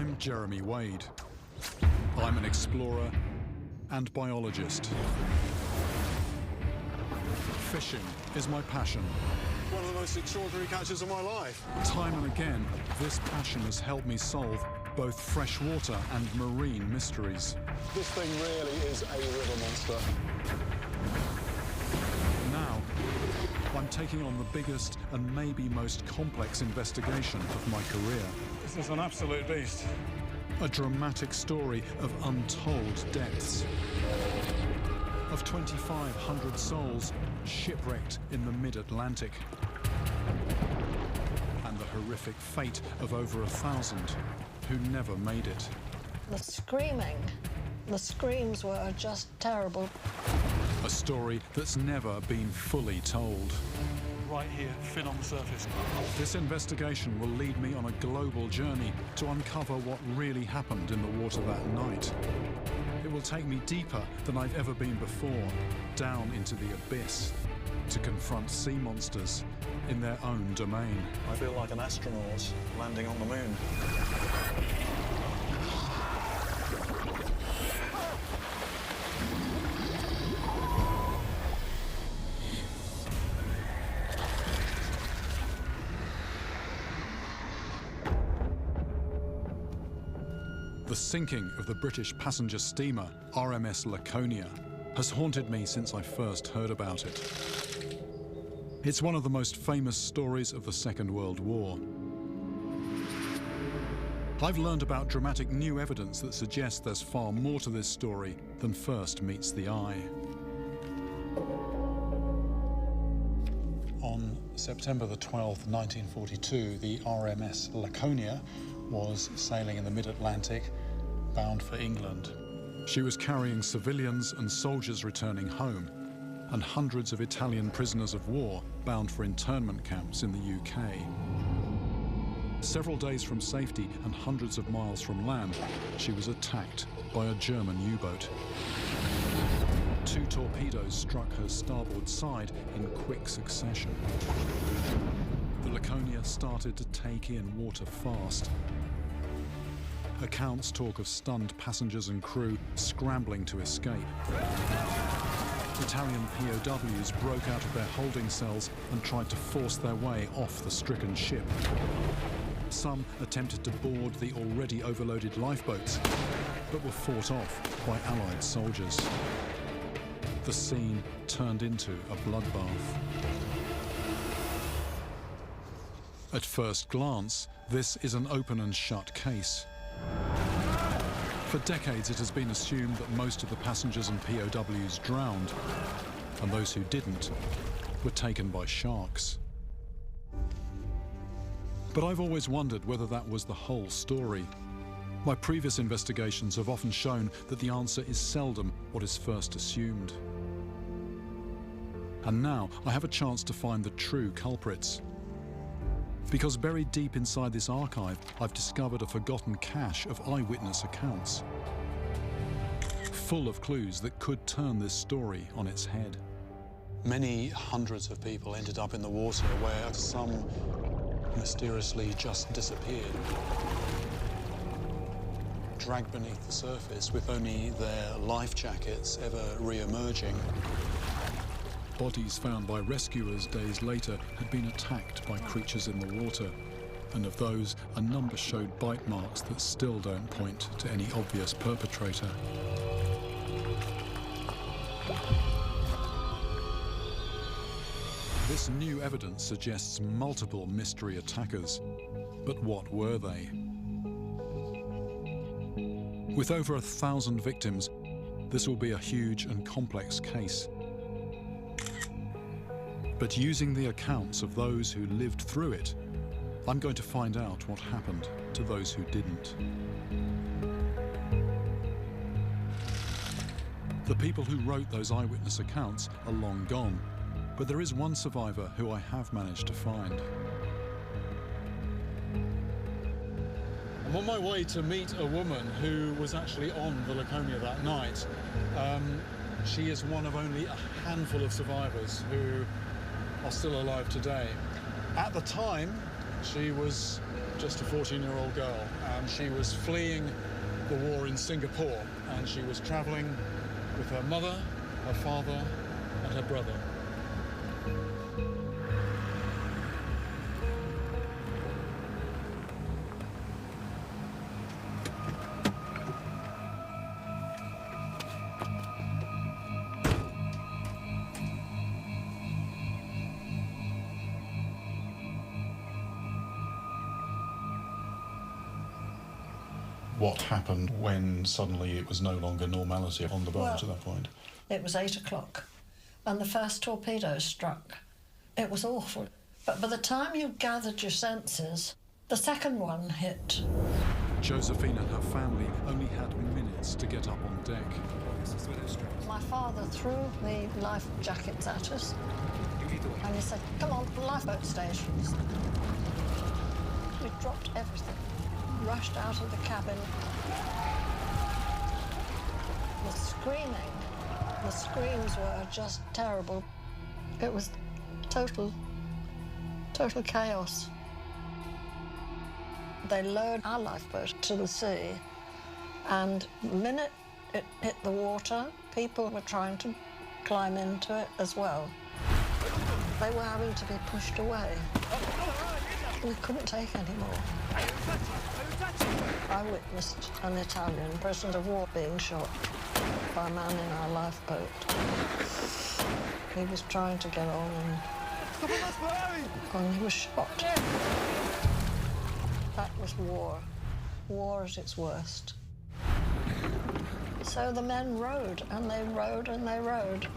I'm Jeremy Wade. I'm an explorer and biologist. Fishing is my passion. One of the most extraordinary catches of my life. Time and again, this passion has helped me solve both freshwater and marine mysteries. This thing really is a river monster. Now, I'm taking on the biggest and maybe most complex investigation of my career. This is an absolute beast. A dramatic story of untold depths. Of 2,500 souls shipwrecked in the mid-Atlantic. And the horrific fate of over 1,000 who never made it. The screaming, the screams were just terrible. A story that's never been fully told. Right here, fin on the surface. This investigation will lead me on a global journey to uncover what really happened in the water that night. It will take me deeper than I've ever been before, down into the abyss, to confront sea monsters in their own domain. I feel like an astronaut landing on the moon. The sinking of the British passenger steamer RMS Laconia has haunted me since I first heard about it. It's one of the most famous stories of the Second World War. I've learned about dramatic new evidence that suggests there's far more to this story than first meets the eye. On September the 12th, 1942, the RMS Laconia was sailing in the mid-Atlantic, bound for England. She was carrying civilians and soldiers returning home, and hundreds of Italian prisoners of war bound for internment camps in the UK. Several days from safety and hundreds of miles from land, she was attacked by a German U-boat. 2 torpedoes struck her starboard side in quick succession. The Laconia started to take in water fast. Accounts talk of stunned passengers and crew scrambling to escape. Italian POWs broke out of their holding cells and tried to force their way off the stricken ship. Some attempted to board the already overloaded lifeboats, but were fought off by Allied soldiers. The scene turned into a bloodbath. At first glance, this is an open and shut case. For decades, it has been assumed that most of the passengers and POWs drowned, and those who didn't were taken by sharks. But I've always wondered whether that was the whole story. My previous investigations have often shown that the answer is seldom what is first assumed. And now I have a chance to find the true culprits. Because buried deep inside this archive, I've discovered a forgotten cache of eyewitness accounts, full of clues that could turn this story on its head. Many hundreds of people ended up in the water where some mysteriously just disappeared, dragged beneath the surface with only their life jackets ever re-emerging. Bodies found by rescuers days later had been attacked by creatures in the water, and of those, a number showed bite marks that still don't point to any obvious perpetrator. This new evidence suggests multiple mystery attackers, but what were they? With over 1,000 victims, this will be a huge and complex case. But using the accounts of those who lived through it, I'm going to find out what happened to those who didn't. The people who wrote those eyewitness accounts are long gone, but there is one survivor who I have managed to find. I'm on my way to meet a woman who was actually on the Laconia that night. She is one of only a handful of survivors who are still alive today. At the time, she was just a 14-year-old girl, and she was fleeing the war in Singapore, and she was traveling with her mother, her father, and her brother. What happened when suddenly it was no longer normality on the boat at that point? It was 8 o'clock, and the first torpedo struck. It was awful. But by the time you gathered your senses, the second one hit. Josephine and her family only had minutes to get up on deck. My father threw the life jackets at us, and he said, "Come on, lifeboat stations." We dropped everything, rushed out of the cabin. The screams were just terrible. It was total chaos. They lowered our lifeboat to the sea, and the minute it hit the water, people were trying to climb into it as well. They were having to be pushed away. We couldn't take any more. I witnessed an Italian prisoner of war being shot by a man in our lifeboat. He was trying to get on and he was shot. That was war. War at its worst. So the men rowed, and they rowed, and they rowed.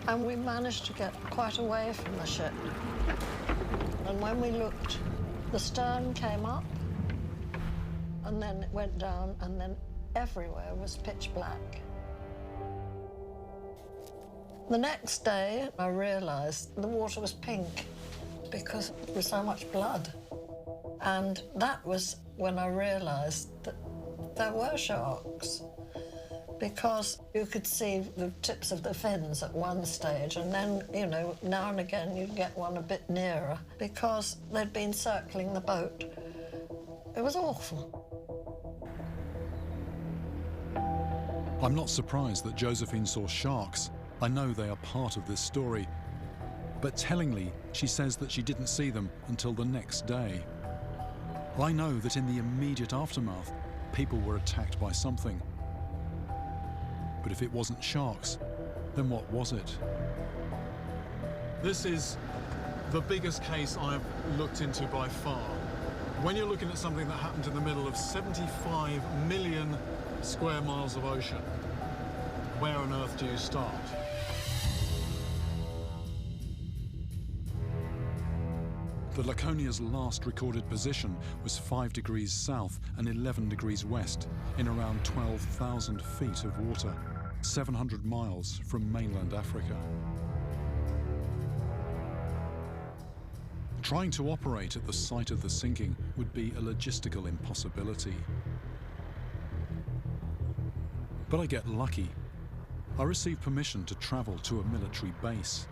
And we managed to get quite away from the ship. And when we looked, the stern came up, and then it went down, and then everywhere was pitch black. The next day, I realized the water was pink because there was so much blood. And that was when I realized that there were sharks, because you could see the tips of the fins at one stage, and then, you know, now and again you'd get one a bit nearer because they'd been circling the boat. It was awful. I'm not surprised that Josephine saw sharks. I know they are part of this story. But tellingly, she says that she didn't see them until the next day. I know that in the immediate aftermath, people were attacked by something. But if it wasn't sharks, then what was it? This is the biggest case I've looked into by far. When you're looking at something that happened in the middle of 75 million square miles of ocean, where on earth do you start? The Laconia's last recorded position was 5 degrees south and 11 degrees west in around 12,000 feet of water, 700 miles from mainland Africa. Trying to operate at the site of the sinking would be a logistical impossibility. But I get lucky. I receive permission to travel to a military base.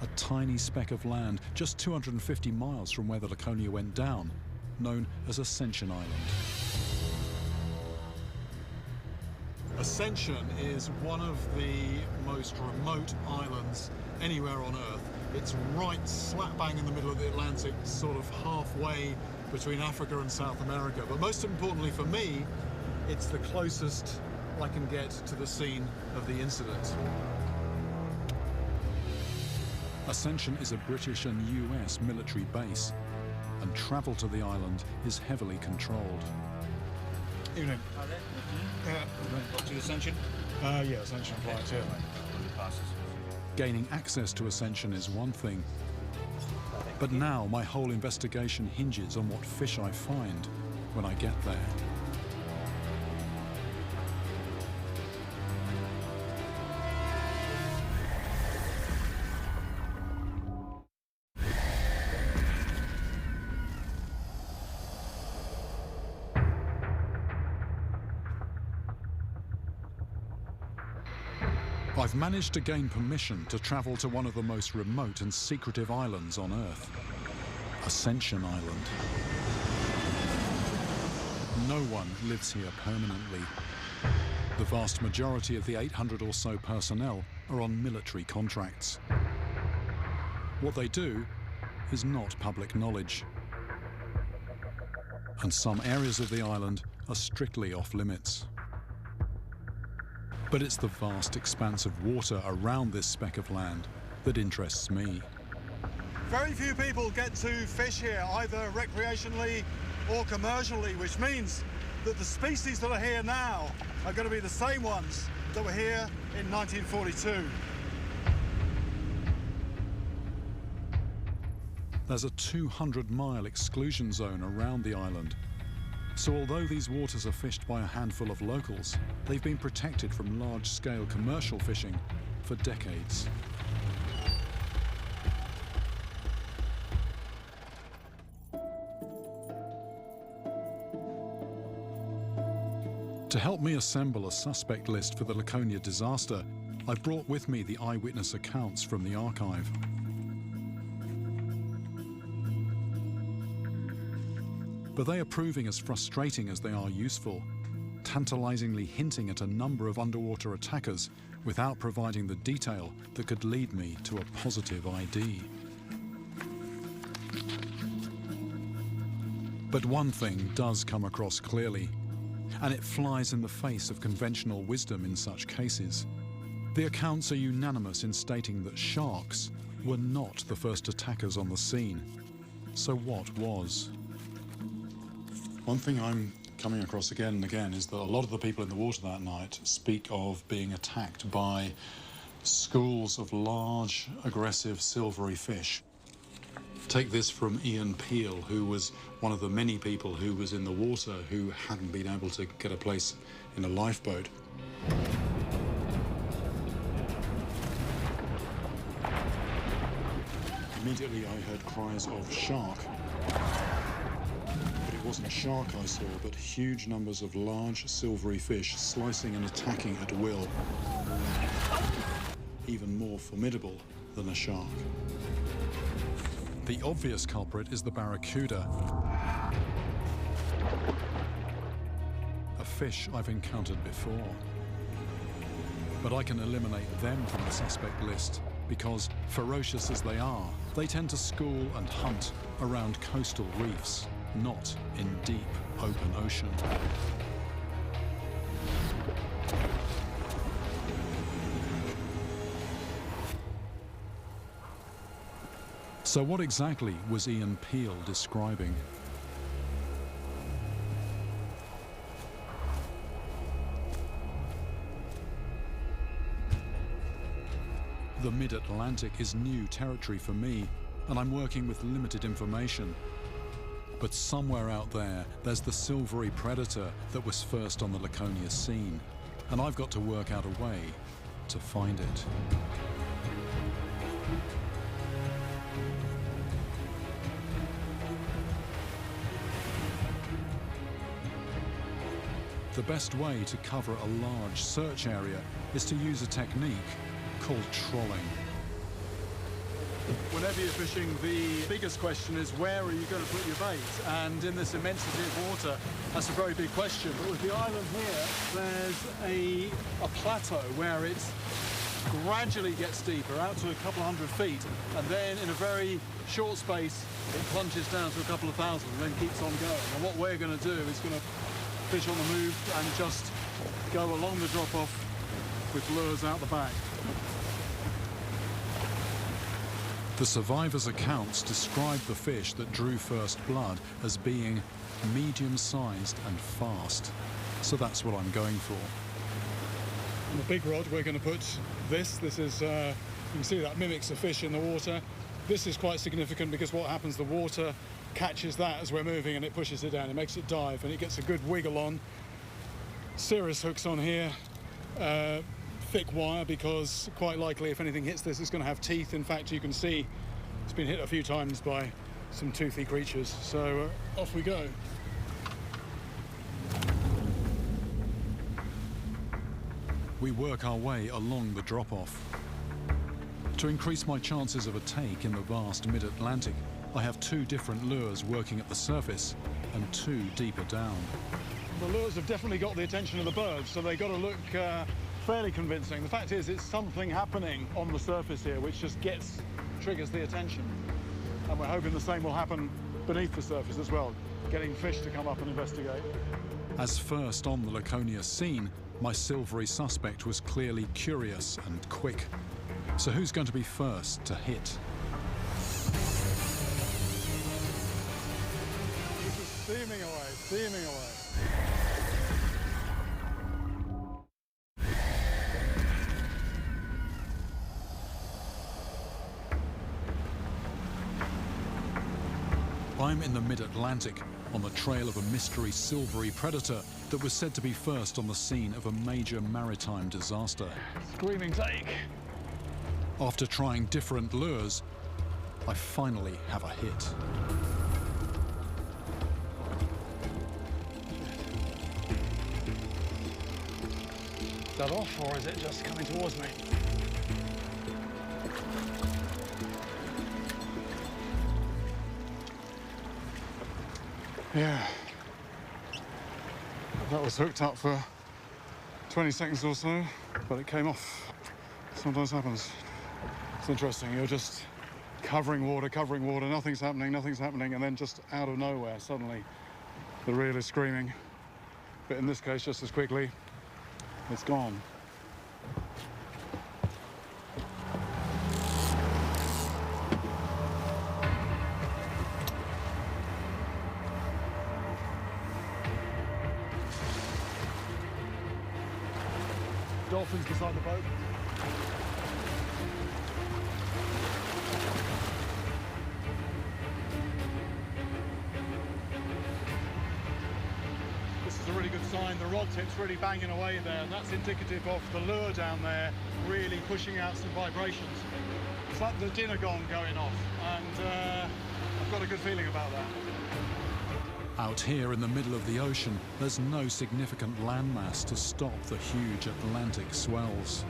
A tiny speck of land just 250 miles from where the Laconia went down, known as Ascension Island. Ascension is one of the most remote islands anywhere on Earth. It's right slap bang in the middle of the Atlantic, sort of halfway between Africa and South America. But most importantly for me, it's the closest I can get to the scene of the incident. Ascension is a British and US military base, and travel to the island is heavily controlled. Evening. Up to Ascension? Yeah, Ascension flight, yeah. Gaining access to Ascension is one thing, but now my whole investigation hinges on what fish I find when I get there. I've managed to gain permission to travel to one of the most remote and secretive islands on Earth, Ascension Island. no one lives here permanently. The vast majority of the 800 or so personnel are on military contracts. What they do is not public knowledge. And some areas of the island are strictly off limits. But it's the vast expanse of water around this speck of land that interests me. Very few people get to fish here, either recreationally or commercially, which means that the species that are here now are going to be the same ones that were here in 1942. There's a 200-mile exclusion zone around the island. So although these waters are fished by a handful of locals, they've been protected from large-scale commercial fishing for decades. To help me assemble a suspect list for the Laconia disaster, I've brought with me the eyewitness accounts from the archive. But they are proving as frustrating as they are useful, tantalizingly hinting at a number of underwater attackers without providing the detail that could lead me to a positive ID. But one thing does come across clearly, and it flies in the face of conventional wisdom in such cases. The accounts are unanimous in stating that sharks were not the first attackers on the scene. So what was? One thing I'm coming across again and again is that a lot of the people in the water that night speak of being attacked by schools of large, aggressive, silvery fish. Take this from Ian Peel, who was one of the many people who was in the water who hadn't been able to get a place in a lifeboat. Immediately I heard cries of shark. But it wasn't a shark I saw, but huge numbers of large silvery fish slicing and attacking at will. Even more formidable than a shark. The obvious culprit is the barracuda, a fish I've encountered before. But I can eliminate them from the suspect list because, ferocious as they are, they tend to school and hunt around coastal reefs, not in deep, open ocean. So what exactly was Ian Peel describing? The mid-Atlantic is new territory for me, and I'm working with limited information. But somewhere out there, there's the silvery predator that was first on the Laconia scene, and I've got to work out a way to find it. The best way to cover a large search area is to use a technique called trolling. Whenever you're fishing, the biggest question is where are you going to put your bait? And in this immensity of water, that's a very big question. But with the island here, there's a plateau where it gradually gets deeper, out to a couple of 100 feet, and then in a very short space, it plunges down to a couple of thousand and then keeps on going. And what we're going to do is going to fish on the move and just go along the drop-off with lures out the back. The survivors' accounts describe the fish that drew first blood as being medium-sized and fast. So that's what I'm going for. On the big rod, we're going to put this. This is, you can see that mimics a fish in the water. This is quite significant because what happens, the water catches that as we're moving and it pushes it down. It makes it dive and it gets a good wiggle on. Serious hooks on here. Thick wire because quite likely if anything hits this, it's going to have teeth. In fact, you can see it's been hit a few times by some toothy creatures. So off we go. We work our way along the drop-off. To increase my chances of a take in the vast mid-Atlantic, I have two different lures working at the surface and 2 deeper down. The lures have definitely got the attention of the birds, so they've got to look fairly convincing. The fact is, it's something happening on the surface here which just triggers the attention. And we're hoping the same will happen beneath the surface as well, getting fish to come up and investigate. As first on the Laconia scene, my silvery suspect was clearly curious and quick. So who's going to be first to hit? This is steaming away, steaming away. I'm in the mid-Atlantic on the trail of a mystery silvery predator that was said to be first on the scene of a major maritime disaster. Screaming take. After trying different lures, I finally have a hit. Is that off, or is it just coming towards me? Yeah. That was hooked up for 20 seconds or so, but it came off. Sometimes happens. It's interesting, you're just covering water, nothing's happening, and then just out of nowhere, suddenly the reel is screaming. But in this case, just as quickly, it's gone. Dolphins beside the boat. This is a really good sign. The rod tip's really banging away there, and that's indicative of the lure down there really pushing out some vibrations. It's like the dinner gong going off, and I've got a good feeling about that. Out here in the middle of the ocean, there's no significant landmass to stop the huge Atlantic swells.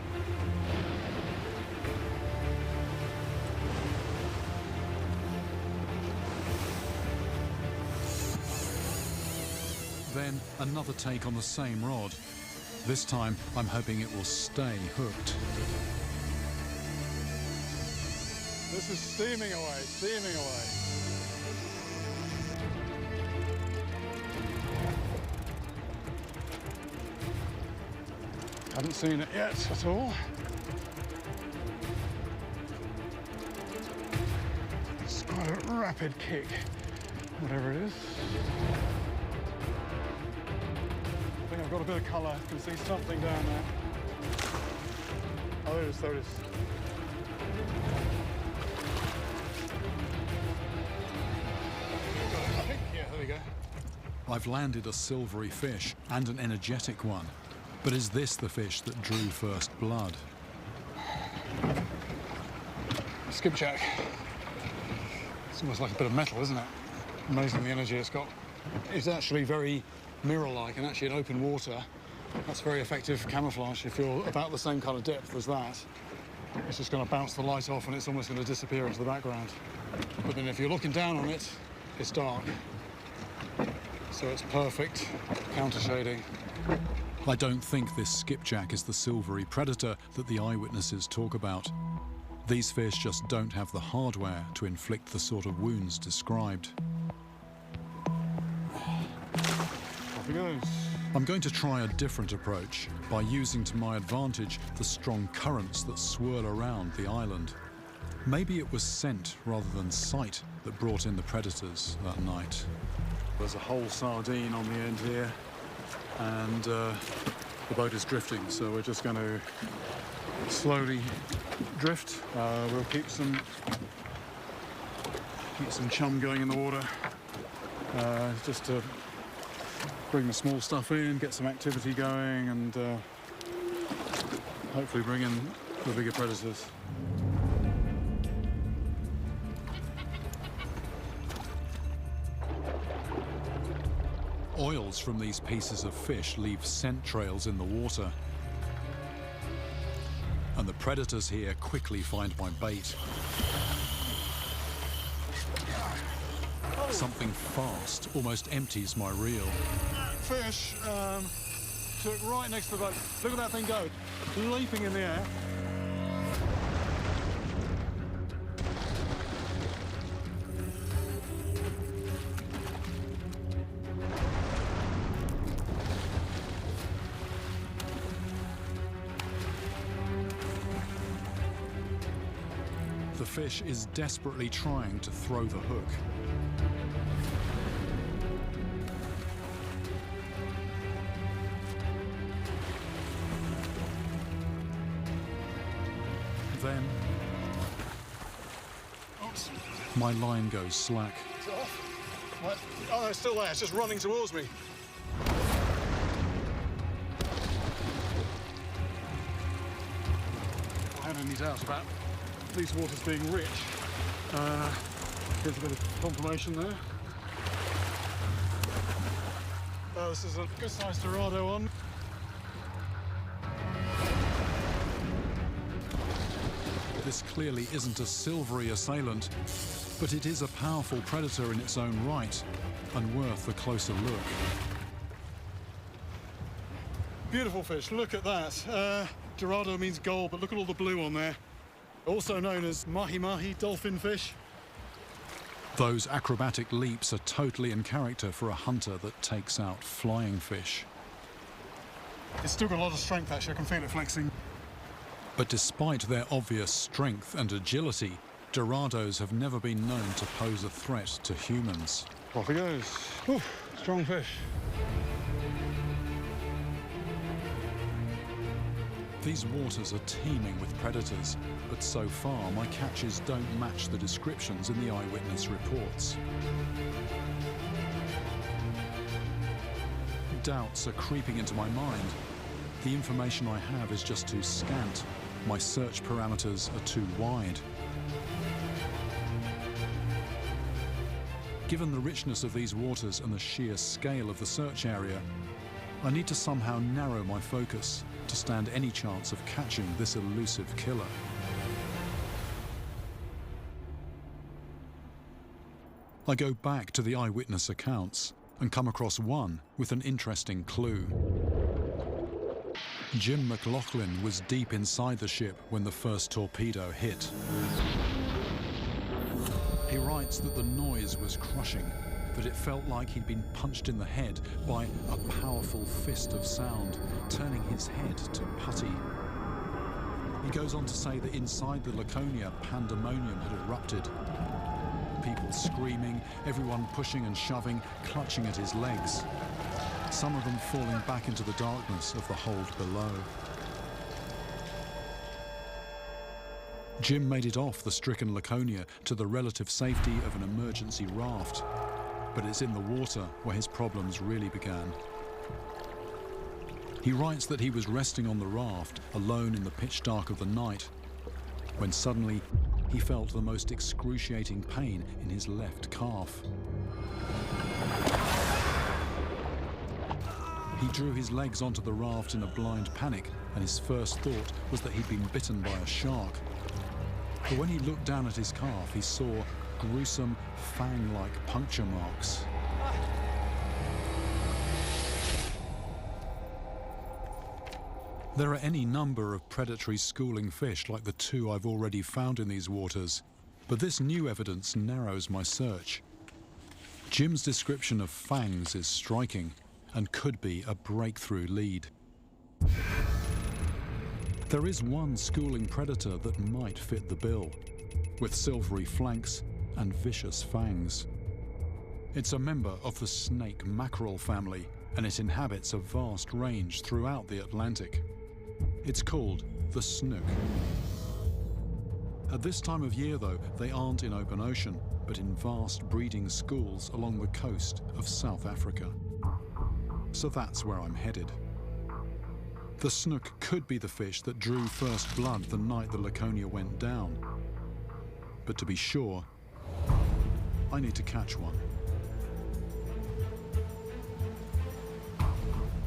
Then another take on the same rod. This time, I'm hoping it will stay hooked. This is steaming away, steaming away. Haven't seen it yet at all. It's quite a rapid kick, whatever it is. I think I've got a bit of colour. I can see something down there. Oh, there it is, there it is. I think, yeah, there we go. I've landed a silvery fish and an energetic one. But is this the fish that drew first blood? Skipjack. It's almost like a bit of metal, isn't it? Amazing the energy it's got. It's actually very mirror-like, and actually in open water, that's very effective camouflage. If you're about the same kind of depth as that, it's just going to bounce the light off and it's almost going to disappear into the background. But then if you're looking down on it, it's dark. So it's perfect counter-shading. I don't think this skipjack is the silvery predator that the eyewitnesses talk about. These fish just don't have the hardware to inflict the sort of wounds described. Off he goes. I'm going to try a different approach by using to my advantage the strong currents that swirl around the island. Maybe it was scent rather than sight that brought in the predators that night. There's a whole sardine on the end here, and the boat is drifting, so we're just going to slowly drift. We'll keep some chum going in the water, just to bring the small stuff in, get some activity going, and hopefully bring in the bigger predators. Oils from these pieces of fish leave scent trails in the water. And the predators here quickly find my bait. something fast almost empties my reel. Fish took right next to the boat. Look at that thing go, leaping in the air. The fish is desperately trying to throw the hook. Then my line goes slack. It's off. What? Oh, no, it's still there. It's just running towards me. I had any doubt about these waters being rich. Here's a bit of confirmation there. Oh, this is a good-sized Dorado on. This clearly isn't a silvery assailant, but it is a powerful predator in its own right and worth a closer look. Beautiful fish, look at that. Dorado means gold, but look at all the blue on there. Also known as mahi-mahi, dolphin fish. Those acrobatic leaps are totally in character for a hunter that takes out flying fish. It's still got a lot of strength, actually. I can feel it flexing. But despite their obvious strength and agility, Dorados have never been known to pose a threat to humans. Off he goes. Oof, strong fish. These waters are teeming with predators, but so far my catches don't match the descriptions in the eyewitness reports. Doubts are creeping into my mind. The information I have is just too scant. My search parameters are too wide. Given the richness of these waters and the sheer scale of the search area, I need to somehow narrow my focus to stand any chance of catching this elusive killer. I go back to the eyewitness accounts and come across one with an interesting clue. Jim McLaughlin was deep inside the ship when the first torpedo hit. He writes that the noise was crushing, that it felt like he'd been punched in the head by a powerful fist of sound, turning his head to putty. He goes on to say that inside the Laconia, pandemonium had erupted. People screaming, everyone pushing and shoving, clutching at his legs. Some of them falling back into the darkness of the hold below. Jim made it off the stricken Laconia to the relative safety of an emergency raft, but it's in the water where his problems really began. He writes that he was resting on the raft, alone in the pitch dark of the night, when suddenly he felt the most excruciating pain in his left calf. He drew his legs onto the raft in a blind panic, and his first thought was that he'd been bitten by a shark. But when he looked down at his calf, he saw gruesome, fang-like puncture marks. There are any number of predatory schooling fish like the two I've already found in these waters, but this new evidence narrows my search. Jim's description of fangs is striking and could be a breakthrough lead. There is one schooling predator that might fit the bill, with silvery flanks and vicious fangs. It's a member of the snake mackerel family, and it inhabits a vast range throughout the Atlantic. It's called the snook. At this time of year, though, they aren't in open ocean, but in vast breeding schools along the coast of South Africa. So that's where I'm headed. The snook could be the fish that drew first blood the night the Laconia went down. But to be sure, I need to catch one.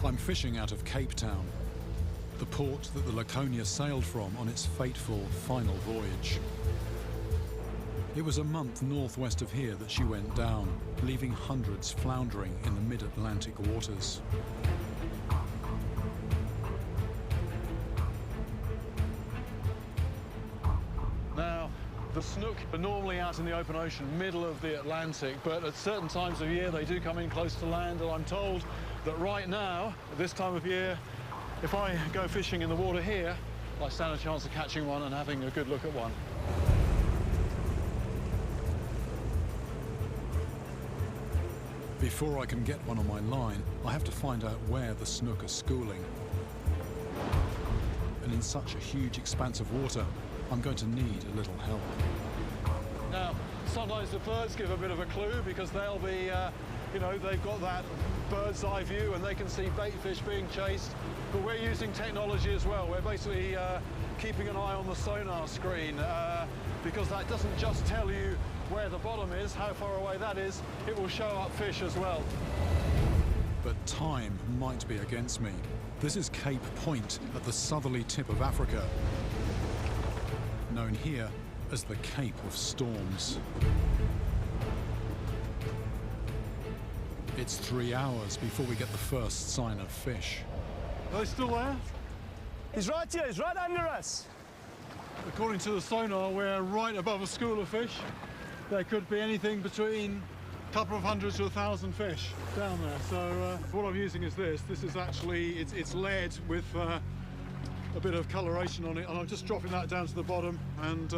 I'm fishing out of Cape Town, the port that the Laconia sailed from on its fateful final voyage. It was a month northwest of here that she went down, leaving hundreds floundering in the mid-Atlantic waters. Now, the snook are normally out in the open ocean, middle of the Atlantic, but at certain times of year they do come in close to land, and I'm told that right now, at this time of year, if I go fishing in the water here, I stand a chance of catching one and having a good look at one. Before I can get one on my line, I have to find out where the snook are schooling. And in such a huge expanse of water, I'm going to need a little help. Now, sometimes the birds give a bit of a clue because they'll be, you know, they've got that bird's eye view and they can see bait fish being chased. But we're using technology as well. We're basically keeping an eye on the sonar screen because that doesn't just tell you where the bottom is, how far away that is, it will show up fish as well. But time might be against me. This is Cape Point at the southerly tip of Africa, known here as the Cape of Storms. It's 3 hours before we get the first sign of fish. Are they still there? He's right here, he's right under us. According to the sonar, we're right above a school of fish. There could be anything between a couple of hundred to 1,000 fish down there. So what I'm using is this. This is actually, it's lead with a bit of coloration on it, and I'm just dropping that down to the bottom, and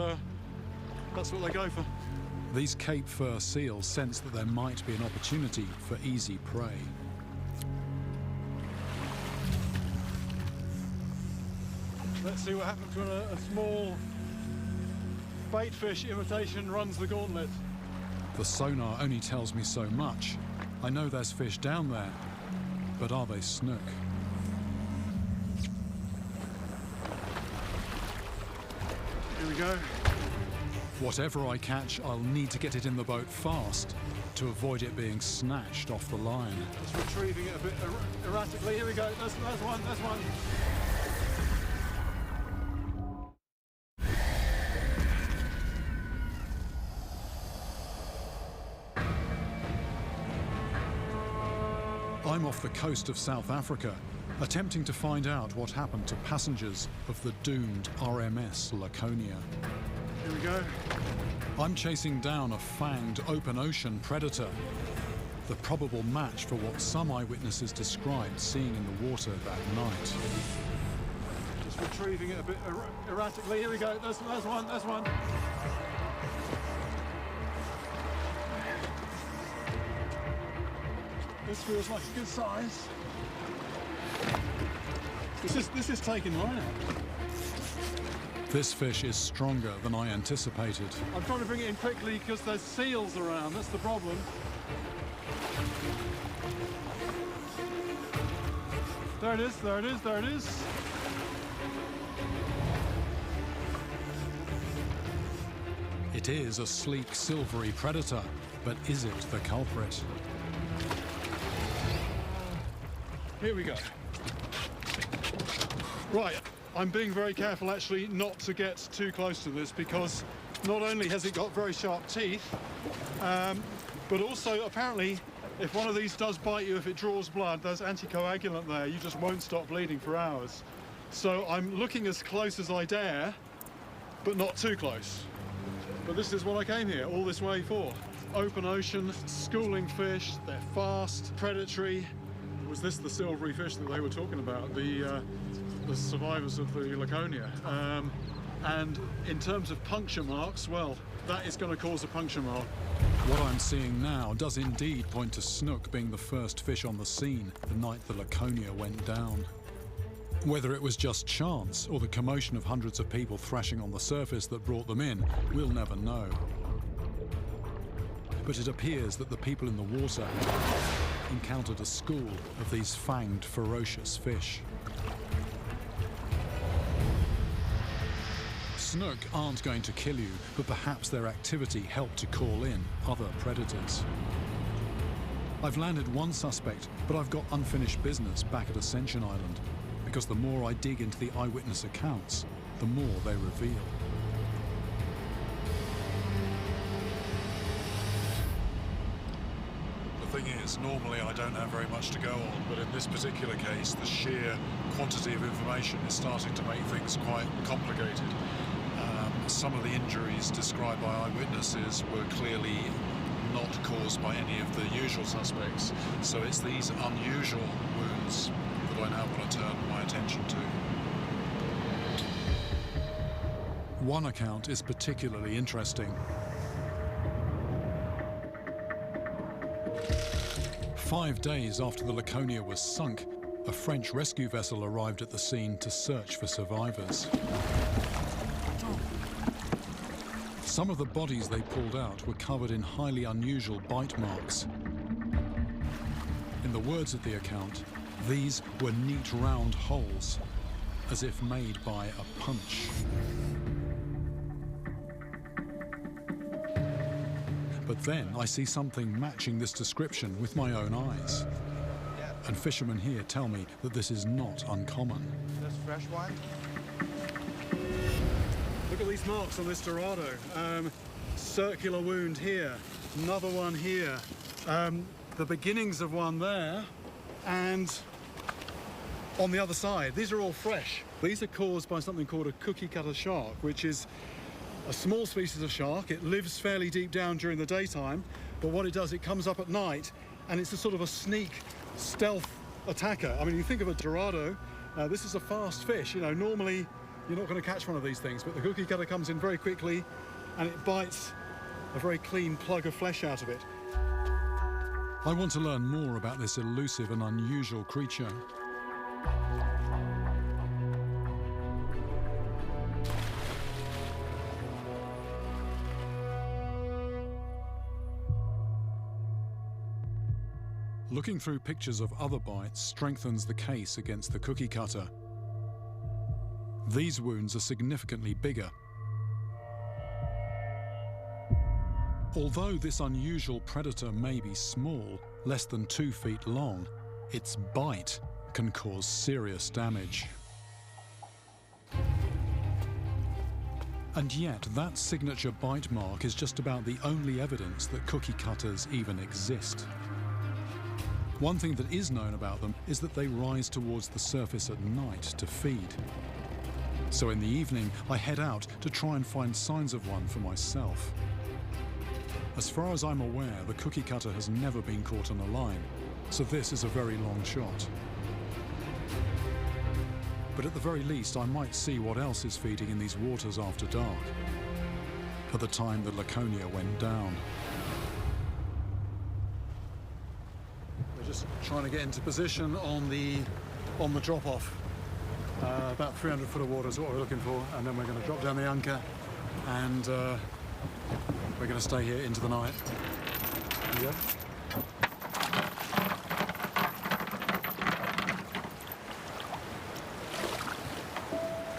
that's what they go for. These Cape fur seals sense that there might be an opportunity for easy prey. Let's see what happens when a small bait fish imitation runs the gauntlet. The sonar only tells me so much. I know there's fish down there, but are they snook? Here we go. Whatever I catch, I'll need to get it in the boat fast to avoid it being snatched off the line. Just retrieving it a bit erratically. Here we go. That's one. That's one. I'm off the coast of South Africa, attempting to find out what happened to passengers of the doomed RMS Laconia. Here we go. I'm chasing down a fanged open ocean predator, the probable match for what some eyewitnesses described seeing in the water that night. Just retrieving it a bit erratically. Here we go. That's one. That's one. This feels like a good size. This is taking line out. This fish is stronger than I anticipated. I'm trying to bring it in quickly because there's seals around. That's the problem. There it is. There it is. There it is. It is a sleek, silvery predator, but is it the culprit? Here we go. Right, I'm being very careful actually not to get too close to this because not only has it got very sharp teeth, but also apparently if one of these does bite you, if it draws blood, there's anticoagulant there. You just won't stop bleeding for hours. So I'm looking as close as I dare, but not too close. But this is what I came here all this way for. Open ocean, schooling fish, they're fast, predatory. Was this the silvery fish that they were talking about, the survivors of the Laconia? And in terms of puncture marks, well, that is going to cause a puncture mark. What I'm seeing now does indeed point to snook being the first fish on the scene the night the Laconia went down. Whether it was just chance or the commotion of hundreds of people thrashing on the surface that brought them in, we'll never know. But it appears that the people in the water encountered a school of these fanged, ferocious fish. Snook aren't going to kill you, but perhaps their activity helped to call in other predators. I've landed one suspect, but I've got unfinished business back at Ascension Island, because the more I dig into the eyewitness accounts, the more they reveal. cases, normally I don't have very much to go on, but in this particular case, the sheer quantity of information is starting to make things quite complicated. Some of the injuries described by eyewitnesses were clearly not caused by any of the usual suspects, so it's these unusual wounds that I now want to turn my attention to. One account is particularly interesting. 5 days after the Laconia was sunk, a French rescue vessel arrived at the scene to search for survivors. Some of the bodies they pulled out were covered in highly unusual bite marks. In the words of the account, these were neat round holes, as if made by a punch. But then I see something matching this description with my own eyes. And fishermen here tell me that this is not uncommon. This fresh one. Look at these marks on this Dorado. Circular wound here, another one here, the beginnings of one there, and on the other side. These are all fresh. These are caused by something called a cookie cutter shark, which is a small species of shark. It lives fairly deep down during the daytime, but what it does, it comes up at night, and it's a sort of a sneak, stealth attacker. I mean, you think of a Dorado, this is a fast fish. You know, normally you're not going to catch one of these things, but the cookie cutter comes in very quickly and it bites a very clean plug of flesh out of it. I want to learn more about this elusive and unusual creature. Looking through pictures of other bites strengthens the case against the cookie cutter. These wounds are significantly bigger. Although this unusual predator may be small, less than 2 feet long, its bite can cause serious damage. And yet, that signature bite mark is just about the only evidence that cookie cutters even exist. One thing that is known about them is that they rise towards the surface at night to feed. So in the evening, I head out to try and find signs of one for myself. As far as I'm aware, the cookie cutter has never been caught on a line, so this is a very long shot. But at the very least, I might see what else is feeding in these waters after dark, at the time the Laconia went down. We're just trying to get into position on the drop-off. About 300 foot of water is what we're looking for, and then we're going to drop down the anchor and we're going to stay here into the night. Yeah.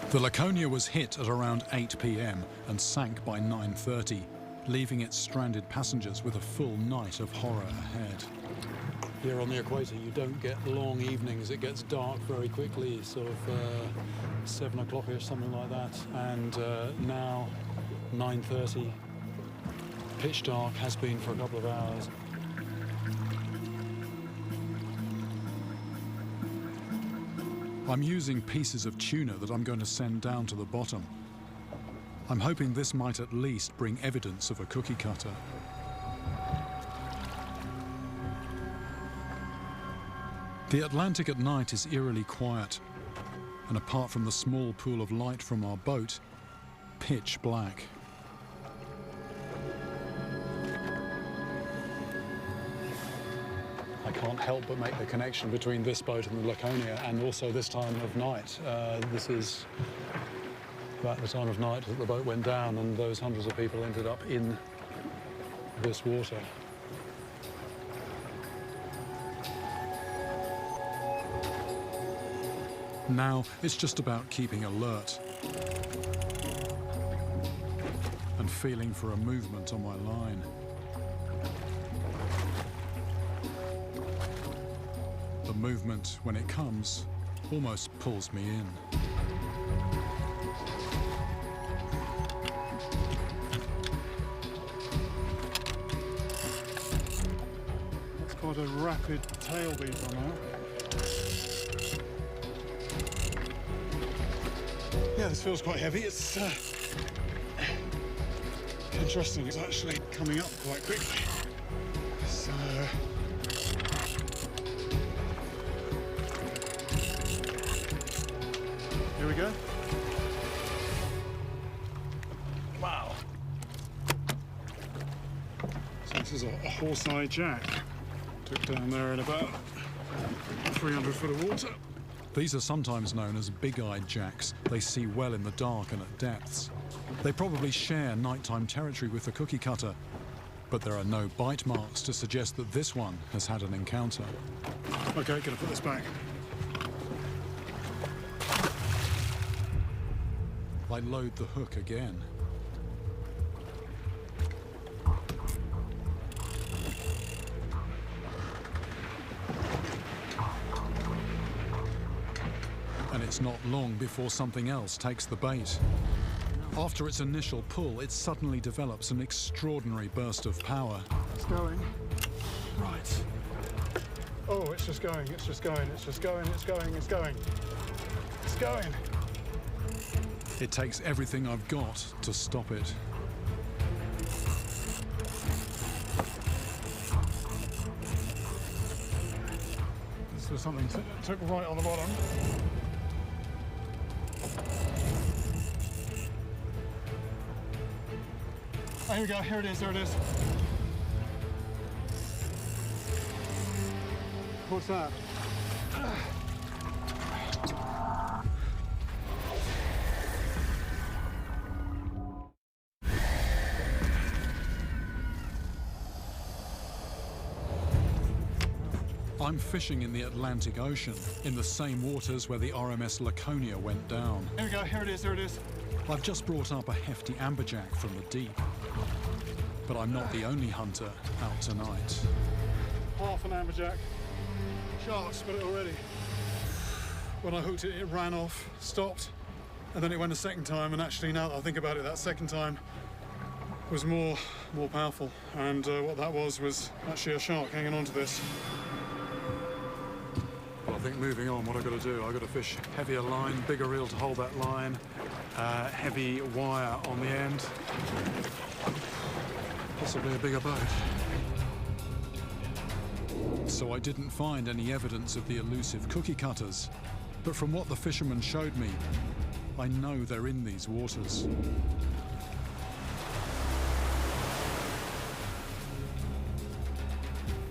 The Laconia was hit at around 8 p.m. and sank by 9:30, leaving its stranded passengers with a full night of horror ahead. Here on the equator, you don't get long evenings. It gets dark very quickly, sort of 7 o'clock-ish, something like that. And now, 9:30, pitch dark, has been for a couple of hours. I'm using pieces of tuna that I'm going to send down to the bottom. I'm hoping this might at least bring evidence of a cookie cutter. The Atlantic at night is eerily quiet, and apart from the small pool of light from our boat, pitch black. I can't help but make the connection between this boat and the Laconia, and also this time of night. This is about the time of night that the boat went down, and those hundreds of people ended up in this water. Now, it's just about keeping alert and feeling for a movement on my line. The movement, when it comes, almost pulls me in. That's quite a rapid tail these are now. Yeah, this feels quite heavy. It's interesting. It's actually coming up quite quickly. So here we go. Wow. So this is a horse-eye jack. Took down there in about 300 foot of water. These are sometimes known as big-eyed jacks. They see well in the dark and at depths. They probably share nighttime territory with the cookie cutter, but there are no bite marks to suggest that this one has had an encounter. Okay, gonna put this back. I load the hook again. And it's not long before something else takes the bait. After its initial pull, it suddenly develops an extraordinary burst of power. It's going. Right. Oh, it's just going, it's just going, it's just going, it's going, it's going. It's going. It takes everything I've got to stop it. This was something that took right on the bottom. Oh, here we go, here it is, there it is. What's that? I'm fishing in the Atlantic Ocean, in the same waters where the RMS Laconia went down. Here we go, here it is, there it is. I've just brought up a hefty amberjack from the deep. But I'm not the only hunter out tonight. Half an amberjack. Shark spit it already. When I hooked it, it ran off, stopped, and then it went a second time, and actually now that I think about it, that second time was more powerful. And what that was actually a shark hanging on to this. Well, I think moving on, what I've got to do, I've got to fish heavier line, bigger reel to hold that line, heavy wire on the end, possibly a bigger boat. So I didn't find any evidence of the elusive cookie cutters, but from what the fisherman showed me, I know they're in these waters.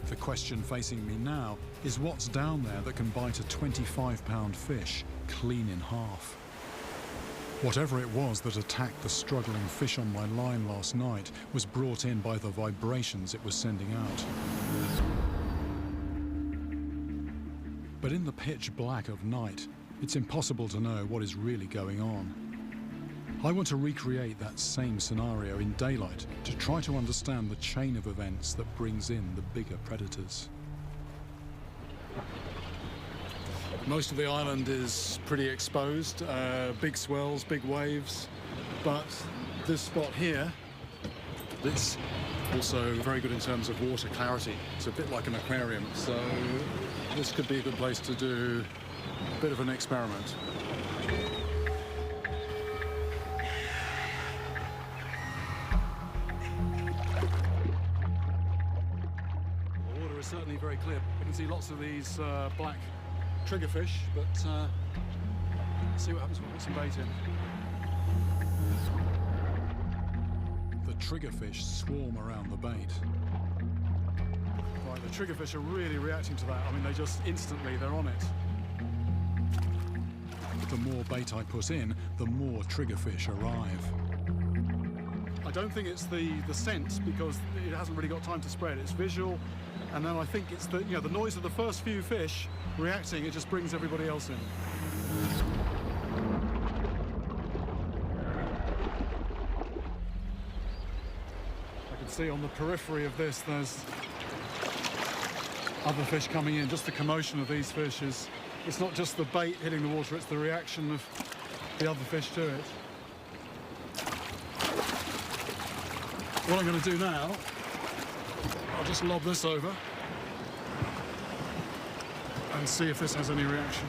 The question facing me now is what's down there that can bite a 25-pound fish clean in half. Whatever it was that attacked the struggling fish on my line last night was brought in by the vibrations it was sending out. But in the pitch black of night, it's impossible to know what is really going on. I want to recreate that same scenario in daylight to try to understand the chain of events that brings in the bigger predators. Most of the island is pretty exposed, big swells, big waves, but this spot here, it's also very good in terms of water clarity. It's a bit like an aquarium, so this could be a good place to do a bit of an experiment. The water is certainly very clear. You can see lots of these black triggerfish, but let's see what happens when we put some bait in. The triggerfish swarm around the bait. Right, the triggerfish are really reacting to that. I mean, they just instantly, they're on it. The more bait I put in, the more triggerfish arrive. I don't think it's the scent, because it hasn't really got time to spread. It's visual, and then I think it's the the noise of the first few fish reacting. It just brings everybody else in. I can see on the periphery of this, there's other fish coming in. Just the commotion of these fish is, it's not just the bait hitting the water, it's the reaction of the other fish to it. What I'm going to do now, I'll just lob this over. and see if this has any reaction.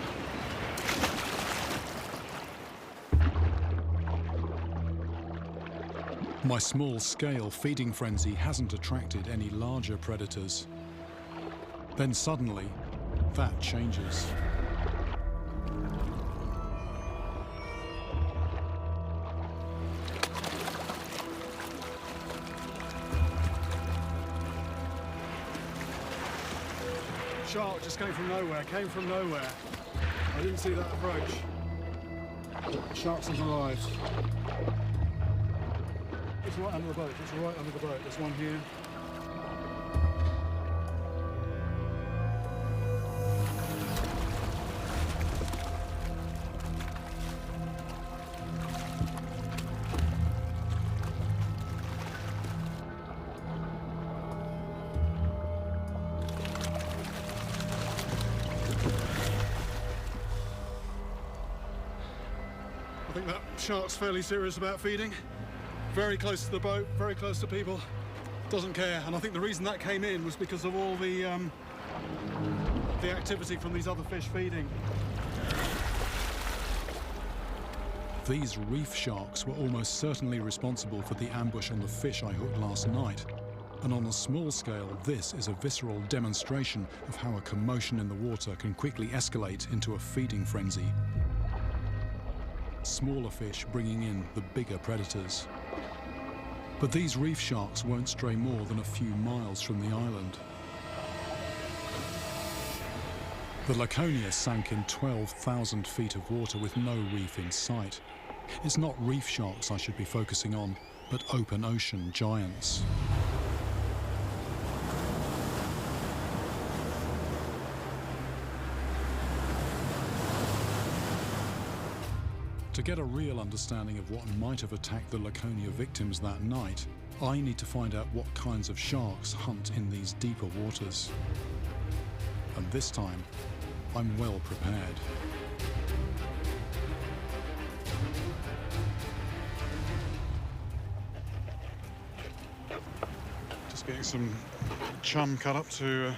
My small-scale feeding frenzy hasn't attracted any larger predators. Then suddenly, that changes. Shark just came from nowhere, I didn't see that approach. Sharks have arrived. It's right under the boat, There's one here. I think that shark's fairly serious about feeding. Very close to the boat, very close to people. Doesn't care. And I think the reason that came in was because of all the activity from these other fish feeding. These reef sharks were almost certainly responsible for the ambush on the fish I hooked last night. And on a small scale, this is a visceral demonstration of how a commotion in the water can quickly escalate into a feeding frenzy. Smaller fish bringing in the bigger predators. But these reef sharks won't stray more than a few miles from the island. The Laconia sank in 12,000 feet of water with no reef in sight. It's not reef sharks I should be focusing on, but open ocean giants. To get a real understanding of what might have attacked the Laconia victims that night, I need to find out what kinds of sharks hunt in these deeper waters. And this time, I'm well prepared. Just getting some chum cut up to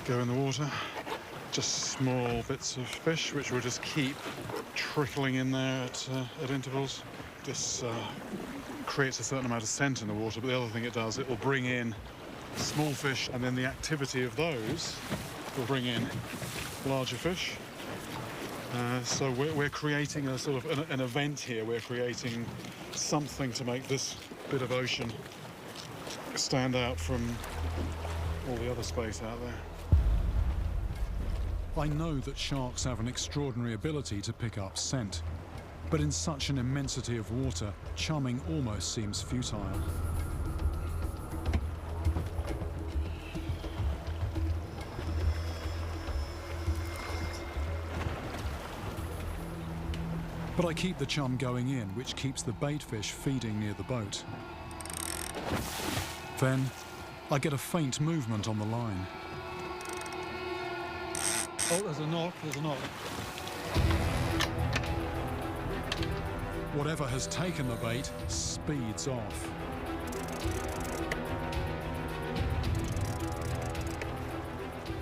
go in the water. Just small bits of fish, which will just keep trickling in there at intervals. This creates a certain amount of scent in the water, but the other thing it does, it will bring in small fish, and then the activity of those will bring in larger fish. So we're creating a sort of an event here. We're creating something to make this bit of ocean stand out from all the other space out there. I know that sharks have an extraordinary ability to pick up scent, but in such an immensity of water, chumming almost seems futile. But I keep the chum going in, which keeps the bait fish feeding near the boat. Then, I get a faint movement on the line. Oh, there's a knock. Whatever has taken the bait speeds off.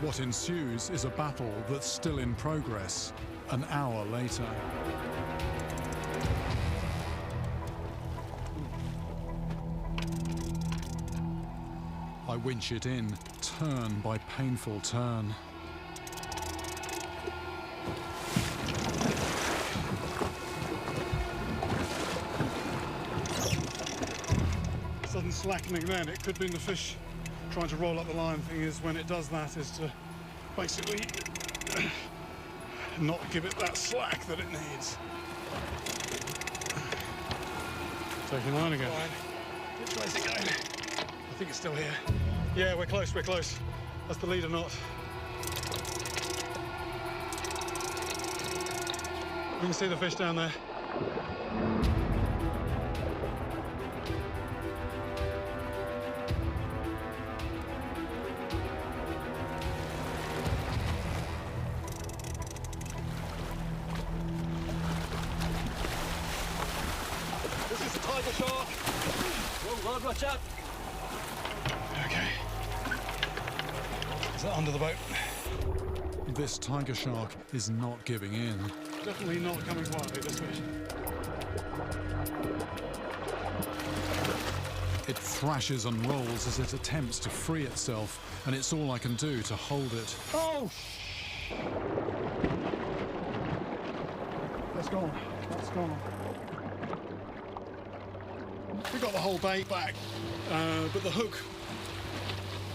What ensues is a battle that's still in progress an hour later. I winch it in, turn by painful turn. Sudden slackening then, it could be the fish trying to roll up the line. Thing is, when it does that, is to basically not give it that slack that it needs. Taking line again. Which way is it going? I think it's still here. Yeah, we're close. That's the leader knot. We can see the fish down there. This is a tiger shark. Watch out. Okay. Is that under the boat? This tiger shark is not giving in. Definitely not coming quietly, this fish. It thrashes and rolls as it attempts to free itself, and it's all I can do to hold it. Oh! That's gone. That's gone. We got the whole bait back, but the hook,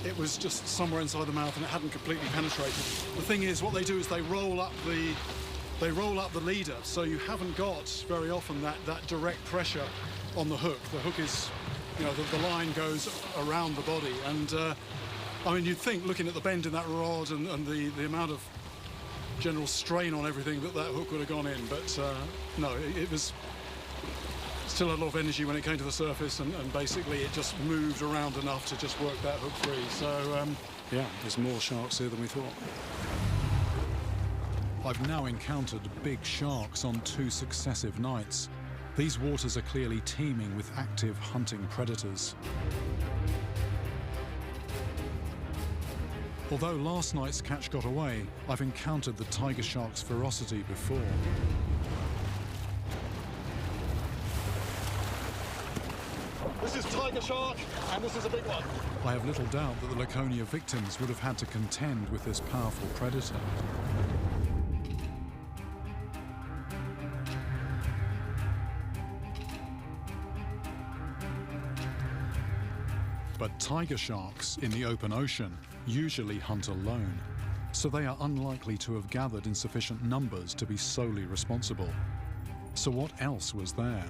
it was just somewhere inside the mouth and it hadn't completely penetrated. The thing is, what they do is they roll up the leader, so you haven't got very often that direct pressure on the hook. The hook is, you know, the line goes around the body, and I mean, you'd think, looking at the bend in that rod and the amount of general strain on everything, that hook would have gone in, but no, it was still a lot of energy when it came to the surface, and basically it just moved around enough to just work that hook free. So yeah, there's more sharks here than we thought. I've now encountered big sharks on 2 successive nights. These waters are clearly teeming with active hunting predators. Although last night's catch got away, I've encountered the tiger shark's ferocity before. This is tiger shark, and this is a big one. I have little doubt that the Laconia victims would have had to contend with this powerful predator. But tiger sharks in the open ocean usually hunt alone, so they are unlikely to have gathered in sufficient numbers to be solely responsible. So what else was there?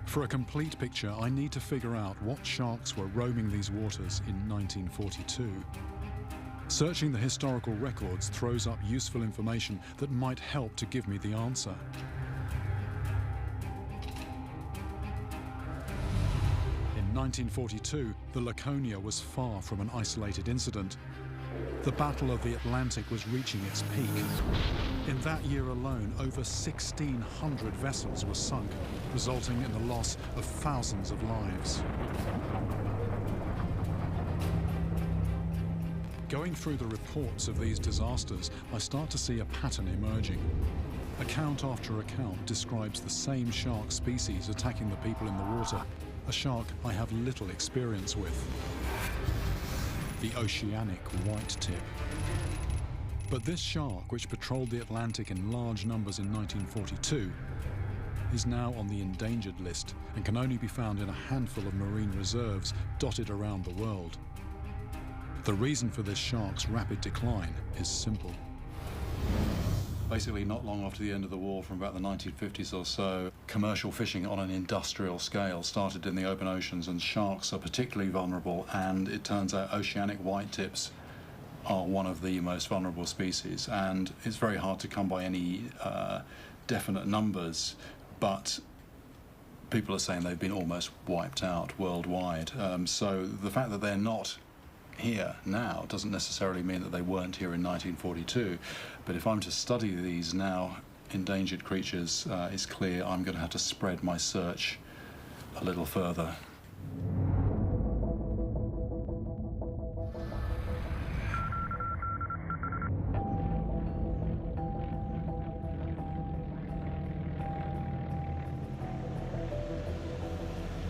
For a complete picture, I need to figure out what sharks were roaming these waters in 1942. Searching the historical records throws up useful information that might help to give me the answer. In 1942, the Laconia was far from an isolated incident. The Battle of the Atlantic was reaching its peak. In that year alone, over 1,600 vessels were sunk, resulting in the loss of thousands of lives. Going through the reports of these disasters, I start to see a pattern emerging. Account after account describes the same shark species attacking the people in the water, a shark I have little experience with. The oceanic white tip. But this shark, which patrolled the Atlantic in large numbers in 1942, is now on the endangered list and can only be found in a handful of marine reserves dotted around the world. The reason for this shark's rapid decline is simple. Basically, not long after the end of the war, from about the 1950s or so, commercial fishing on an industrial scale started in the open oceans, and sharks are particularly vulnerable, and it turns out oceanic white tips are one of the most vulnerable species, and it's very hard to come by any definite numbers, but people are saying they've been almost wiped out worldwide. So the fact that they're not here now doesn't necessarily mean that they weren't here in 1942, but if I'm to study these now endangered creatures, it's clear I'm going to have to spread my search a little further.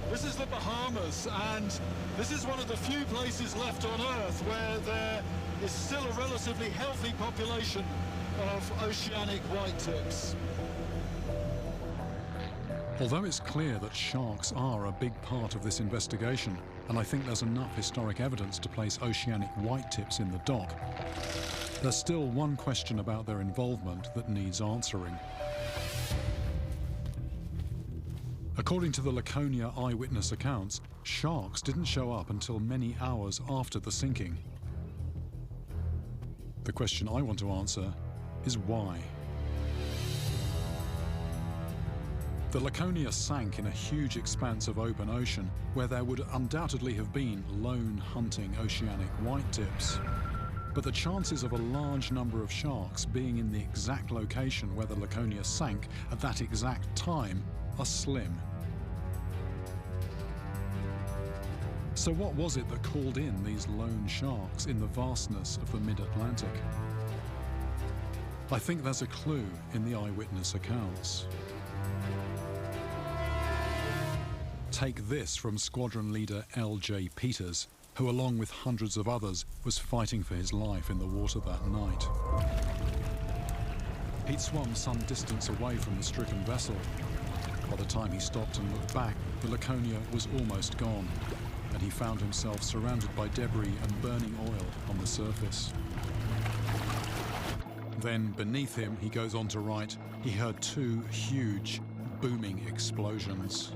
This is the Bahamas, and this is one of the few places left on Earth where there is still a relatively healthy population of oceanic white tips. Although it's clear that sharks are a big part of this investigation, and I think there's enough historic evidence to place oceanic white tips in the dock, there's still one question about their involvement that needs answering. According to the Laconia eyewitness accounts, sharks didn't show up until many hours after the sinking. The question I want to answer is why. The Laconia sank in a huge expanse of open ocean where there would undoubtedly have been lone hunting oceanic white tips. But the chances of a large number of sharks being in the exact location where the Laconia sank at that exact time are slim. So what was it that called in these lone sharks in the vastness of the mid-Atlantic? I think there's a clue in the eyewitness accounts. Take this from squadron leader L.J. Peters, who along with hundreds of others was fighting for his life in the water that night. He'd swum some distance away from the stricken vessel. By the time he stopped and looked back, the Laconia was almost gone, and he found himself surrounded by debris and burning oil on the surface. Then, beneath him, he goes on to write, he heard two huge, booming explosions.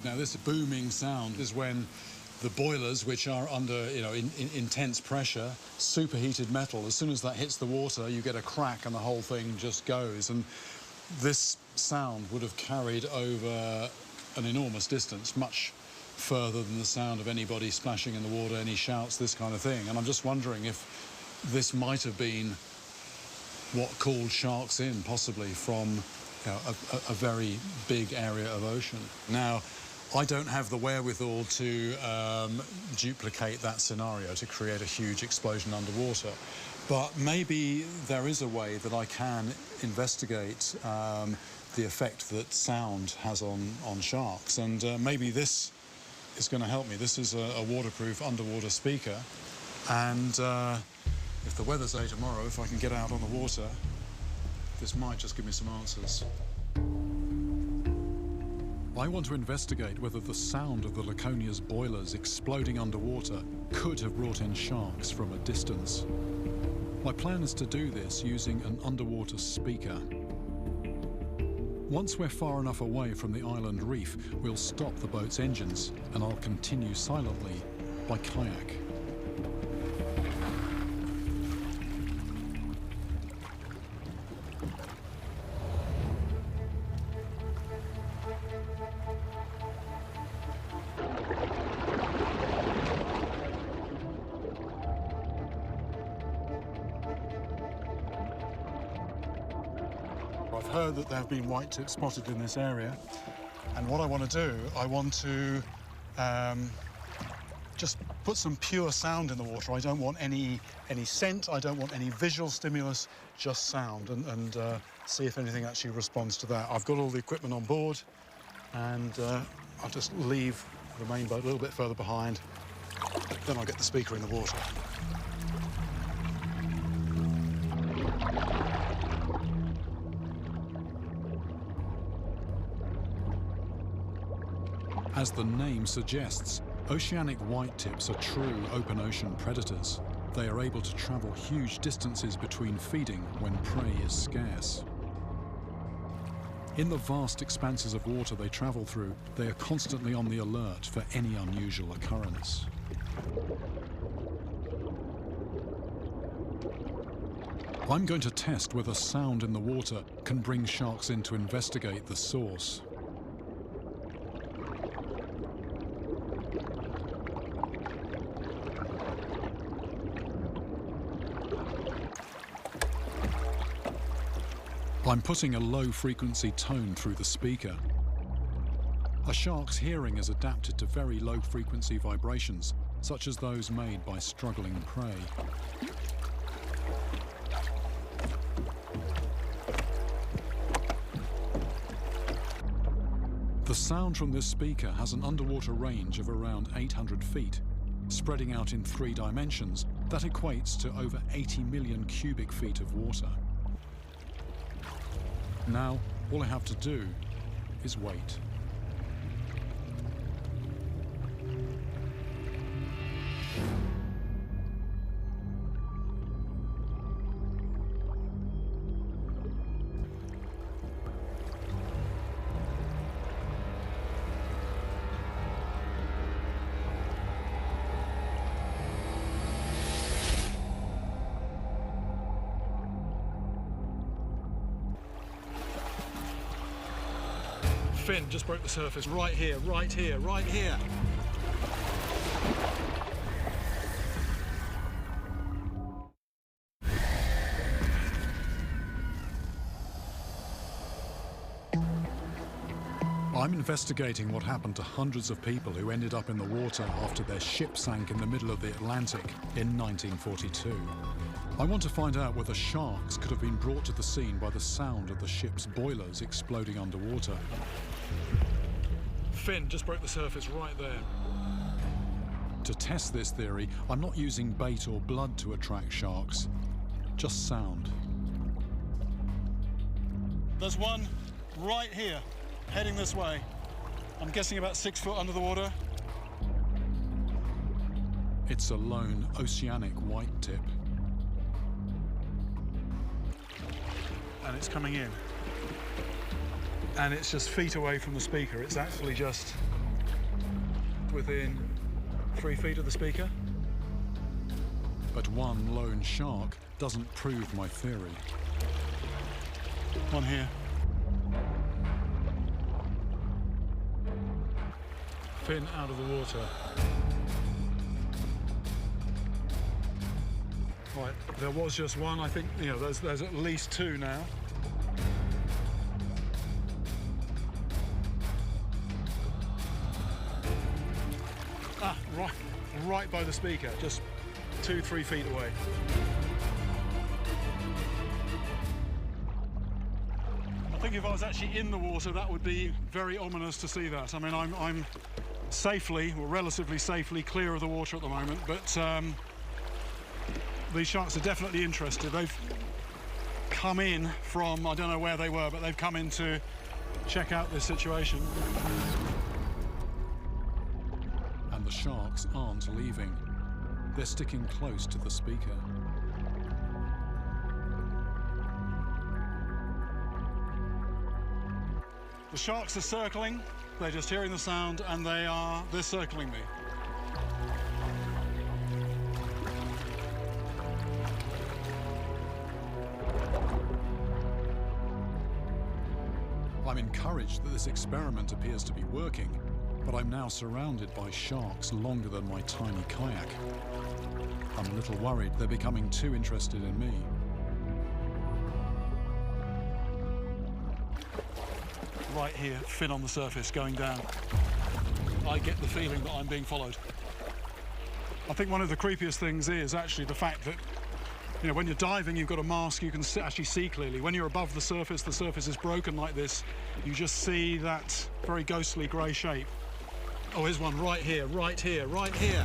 Now, this booming sound is when the boilers, which are under intense pressure, superheated metal, as soon as that hits the water, you get a crack and the whole thing just goes. And this sound would have carried over an enormous distance, much further than the sound of anybody splashing in the water, any shouts, this kind of thing. And I'm just wondering if this might have been what called sharks in, possibly from a very big area of ocean. Now, I don't have the wherewithal to duplicate that scenario, to create a huge explosion underwater. But maybe there is a way that I can investigate the effect that sound has on sharks. And maybe this is going to help me. This is a waterproof underwater speaker. And if the weather's A tomorrow, if I can get out on the water, this might just give me some answers. I want to investigate whether the sound of the Laconia's boilers exploding underwater could have brought in sharks from a distance. My plan is to do this using an underwater speaker. Once we're far enough away from the island reef, we'll stop the boat's engines and I'll continue silently by kayak. I've heard that there have been white tips spotted in this area, and what I want to do, I want to just put some pure sound in the water. I don't want any scent, I don't want any visual stimulus, just sound, and see if anything actually responds to that. I've got all the equipment on board, and I'll just leave the main boat a little bit further behind, then I'll get the speaker in the water. As the name suggests, oceanic whitetips are true open ocean predators. They are able to travel huge distances between feeding when prey is scarce. In the vast expanses of water they travel through, they are constantly on the alert for any unusual occurrence. I'm going to test whether sound in the water can bring sharks in to investigate the source. I'm putting a low-frequency tone through the speaker. A shark's hearing is adapted to very low-frequency vibrations, such as those made by struggling prey. The sound from this speaker has an underwater range of around 800 feet, spreading out in 3 dimensions. That equates to over 80 million cubic feet of water. Now, all I have to do is wait. Fin just broke the surface right here, right here, right here. investigating what happened to hundreds of people who ended up in the water after their ship sank in the middle of the Atlantic in 1942. I want to find out whether sharks could have been brought to the scene by the sound of the ship's boilers exploding underwater. Fin just broke the surface right there. To test this theory, I'm not using bait or blood to attract sharks, just sound. There's one right here, heading this way. I'm guessing about 6 foot under the water. It's a lone oceanic white tip. And it's coming in. And it's just feet away from the speaker. It's actually just within 3 feet of the speaker. But one lone shark doesn't prove my theory. One here. Fin out of the water. Right, there was just one. I think, you know, there's at least 2 now. Ah, right by the speaker, just 2-3 feet away. I think if I was actually in the water, that would be very ominous to see that. I mean, I'm safely, or relatively safely, clear of the water at the moment, but these sharks are definitely interested. They've come in from, I don't know where they were, but they've come in to check out this situation. And the sharks aren't leaving. They're sticking close to the speaker. The sharks are circling. They're just hearing the sound, and they're circling me. I'm encouraged that this experiment appears to be working, but I'm now surrounded by sharks longer than my tiny kayak. I'm a little worried they're becoming too interested in me. Right here, fin on the surface, going down. I get the feeling that I'm being followed. I think one of the creepiest things is actually the fact that, you know, when you're diving, you've got a mask, you can actually see clearly. When you're above the surface is broken like this, you just see that very ghostly grey shape. Oh, here's one right here, right here, right here.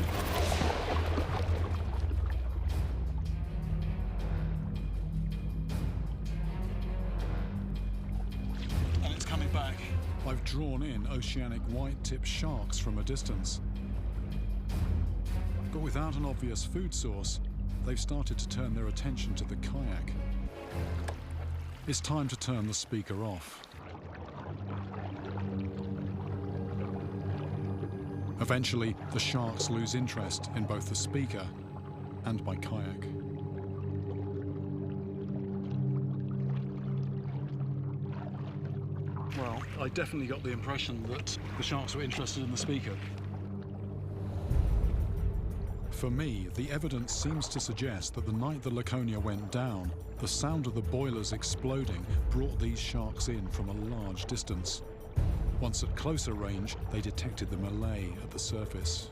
And it's coming back. I've drawn in oceanic white-tip sharks from a distance. But without an obvious food source, they've started to turn their attention to the kayak. It's time to turn the speaker off. Eventually, the sharks lose interest in both the speaker and my kayak. Well, I definitely got the impression that the sharks were interested in the speaker. For me, the evidence seems to suggest that the night the Laconia went down, the sound of the boilers exploding brought these sharks in from a large distance. Once at closer range, they detected the melee at the surface.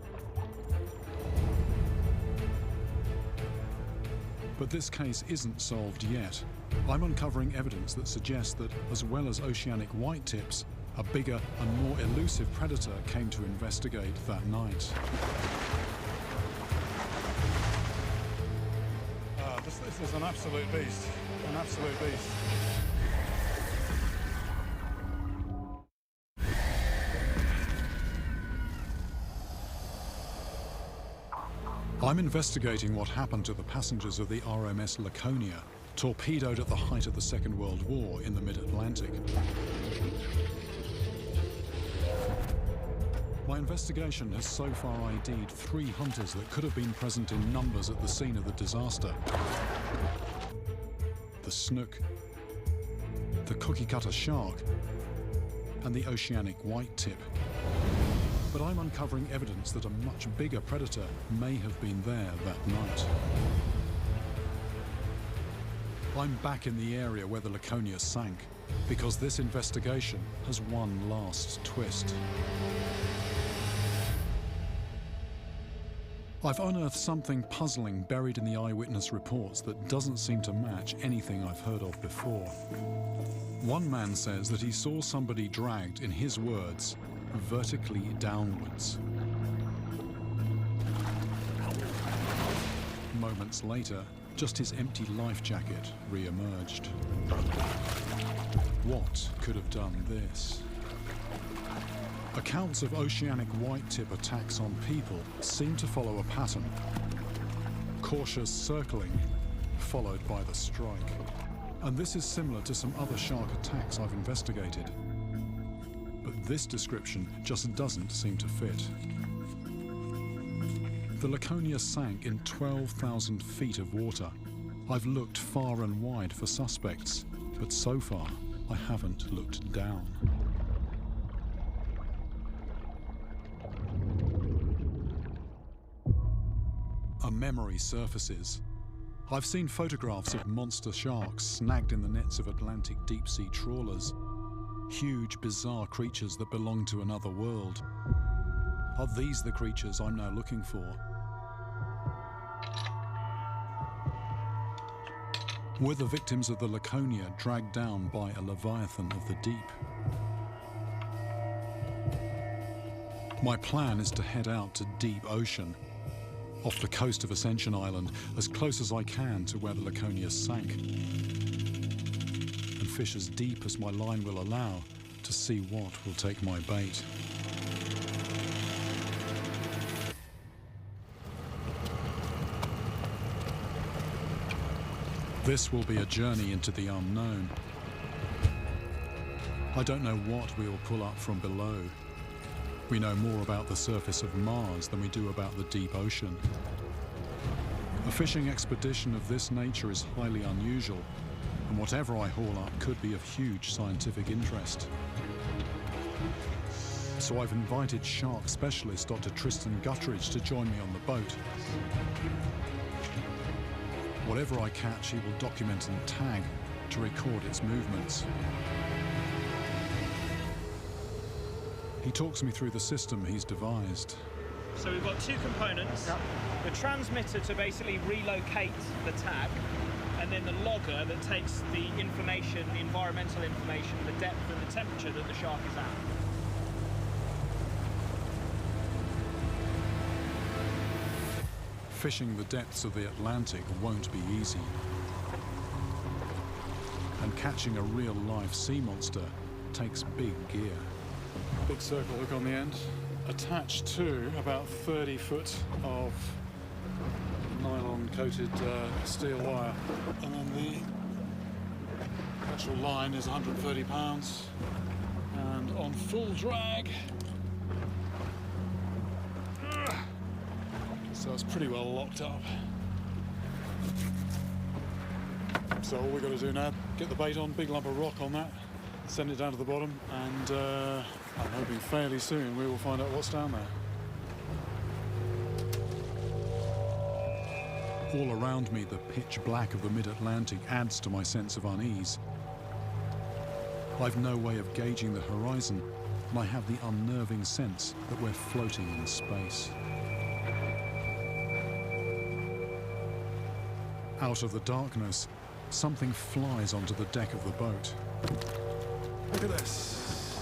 But this case isn't solved yet. I'm uncovering evidence that suggests that, as well as oceanic white-tips, a bigger and more elusive predator came to investigate that night. This is an absolute beast. An absolute beast. I'm investigating what happened to the passengers of the RMS Laconia, torpedoed at the height of the Second World War in the mid-Atlantic. My investigation has so far ID'd 3 hunters that could have been present in numbers at the scene of the disaster. The snook, the cookie-cutter shark, and the oceanic white-tip. But I'm uncovering evidence that a much bigger predator may have been there that night. I'm back in the area where the Laconia sank. because this investigation has one last twist. I've unearthed something puzzling buried in the eyewitness reports that doesn't seem to match anything I've heard of before. One man says that he saw somebody dragged, in his words, vertically downwards. Moments later, just his empty life jacket re-emerged. What could have done this? Accounts of oceanic white-tip attacks on people seem to follow a pattern. Cautious circling, followed by the strike. And this is similar to some other shark attacks I've investigated. But this description just doesn't seem to fit. The Laconia sank in 12,000 feet of water. I've looked far and wide for suspects, but so far I haven't looked down. A memory surfaces. I've seen photographs of monster sharks snagged in the nets of Atlantic deep-sea trawlers. Huge, bizarre creatures that belong to another world. Are these the creatures I'm now looking for? Were the victims of the Laconia dragged down by a leviathan of the deep? My plan is to head out to deep ocean, off the coast of Ascension Island, as close as I can to where the Laconia sank, and fish as deep as my line will allow to see what will take my bait. This will be a journey into the unknown. I don't know what we will pull up from below. We know more about the surface of Mars than we do about the deep ocean. A fishing expedition of this nature is highly unusual, and whatever I haul up could be of huge scientific interest. So I've invited shark specialist Dr. Tristan Gutteridge to join me on the boat. Whatever I catch, he will document and tag to record its movements. He talks me through the system he's devised. So we've got two components. Yep. The transmitter to basically relocate the tag, and then the logger that takes the information, the environmental information, the depth and the temperature that the shark is at. Fishing the depths of the Atlantic won't be easy. And catching a real-life sea monster takes big gear. Big circle hook on the end, attached to about 30 foot of nylon-coated steel wire. And then the actual line is 130 pounds. And on full drag, so it's pretty well locked up. So all we've got to do now, get the bait on, big lump of rock on that, send it down to the bottom, and I'm hoping fairly soon we will find out what's down there. All around me, the pitch black of the mid-Atlantic adds to my sense of unease. I've no way of gauging the horizon, and I have the unnerving sense that we're floating in space. Out of the darkness, something flies onto the deck of the boat. Look at this.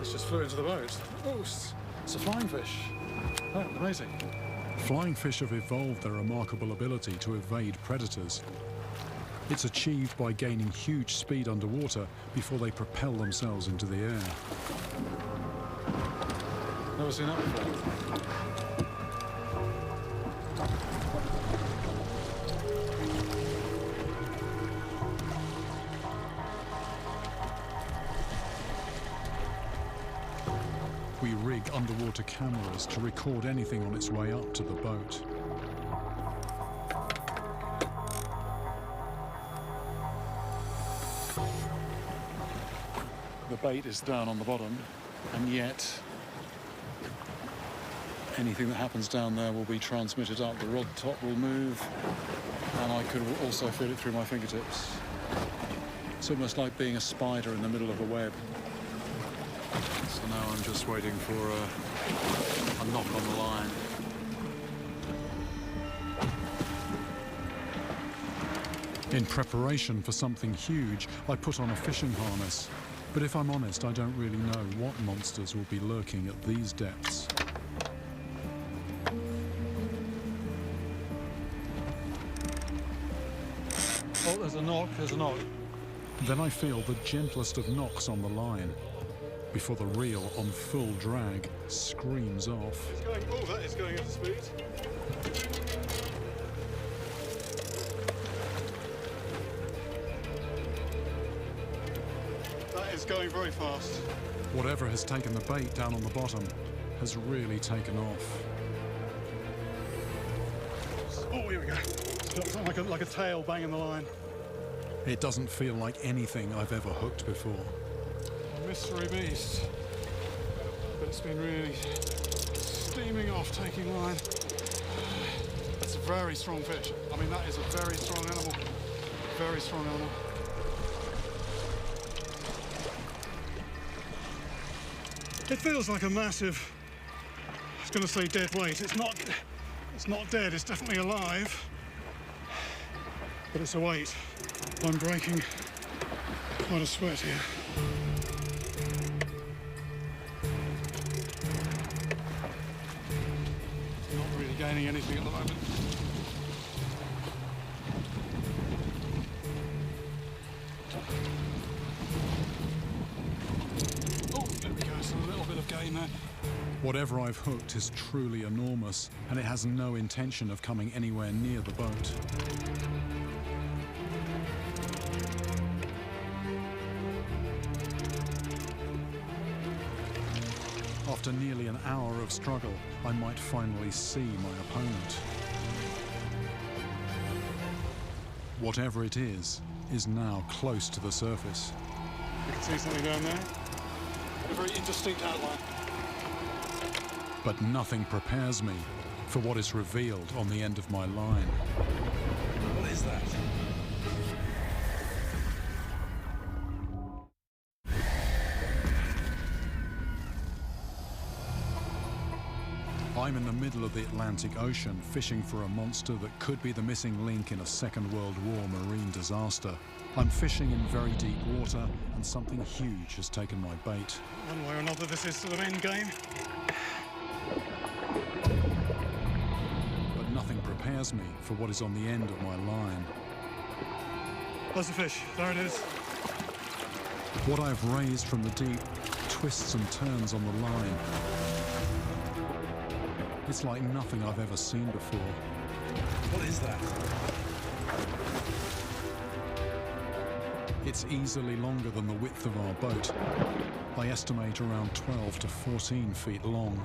It's just flew into the boat. Oh, it's a flying fish. Oh, amazing. Flying fish have evolved their remarkable ability to evade predators. It's achieved by gaining huge speed underwater before they propel themselves into the air. Never seen that before. We rig underwater cameras to record anything on its way up to the boat. The bait is down on the bottom, and yet Anything that happens down there will be transmitted up. The rod top will move, and I could also feel it through my fingertips. It's almost like being a spider in the middle of a web. So now I'm just waiting for a knock on the line. In preparation for something huge, I put on a fishing harness. But if I'm honest, I don't really know what monsters will be lurking at these depths. Oh, there's a knock, there's a knock. Then I feel the gentlest of knocks on the line before the reel on full drag screams off. It's going, oh, that is going at speed. That is going very fast. Whatever has taken the bait down on the bottom has really taken off. Oh, here we go. It's got something like a tail banging the line. It doesn't feel like anything I've ever hooked before. A mystery beast. But it's been really steaming off, taking line. That's a very strong fish. I mean, that is a very strong animal. Very strong animal. It feels like a massive, I was going to say dead weight. It's not dead, it's definitely alive. But it's a weight. I'm breaking quite a sweat here. Not really gaining anything at the moment. Oh, there we go, so a little bit of gain there. Whatever I've hooked is truly enormous, and it has no intention of coming anywhere near the boat. After nearly an hour of struggle, I might finally see my opponent. Whatever it is now close to the surface. You can see something down there. A very indistinct outline. But nothing prepares me for what is revealed on the end of my line. What is that? I'm in the middle of the Atlantic Ocean, fishing for a monster that could be the missing link in a Second World War marine disaster. I'm fishing in very deep water, and something huge has taken my bait. One way or another, this is sort of end game. But nothing prepares me for what is on the end of my line. There's the fish. There it is. What I've raised from the deep twists and turns on the line. It's like nothing I've ever seen before. What is that? It's easily longer than the width of our boat. I estimate around 12 to 14 feet long.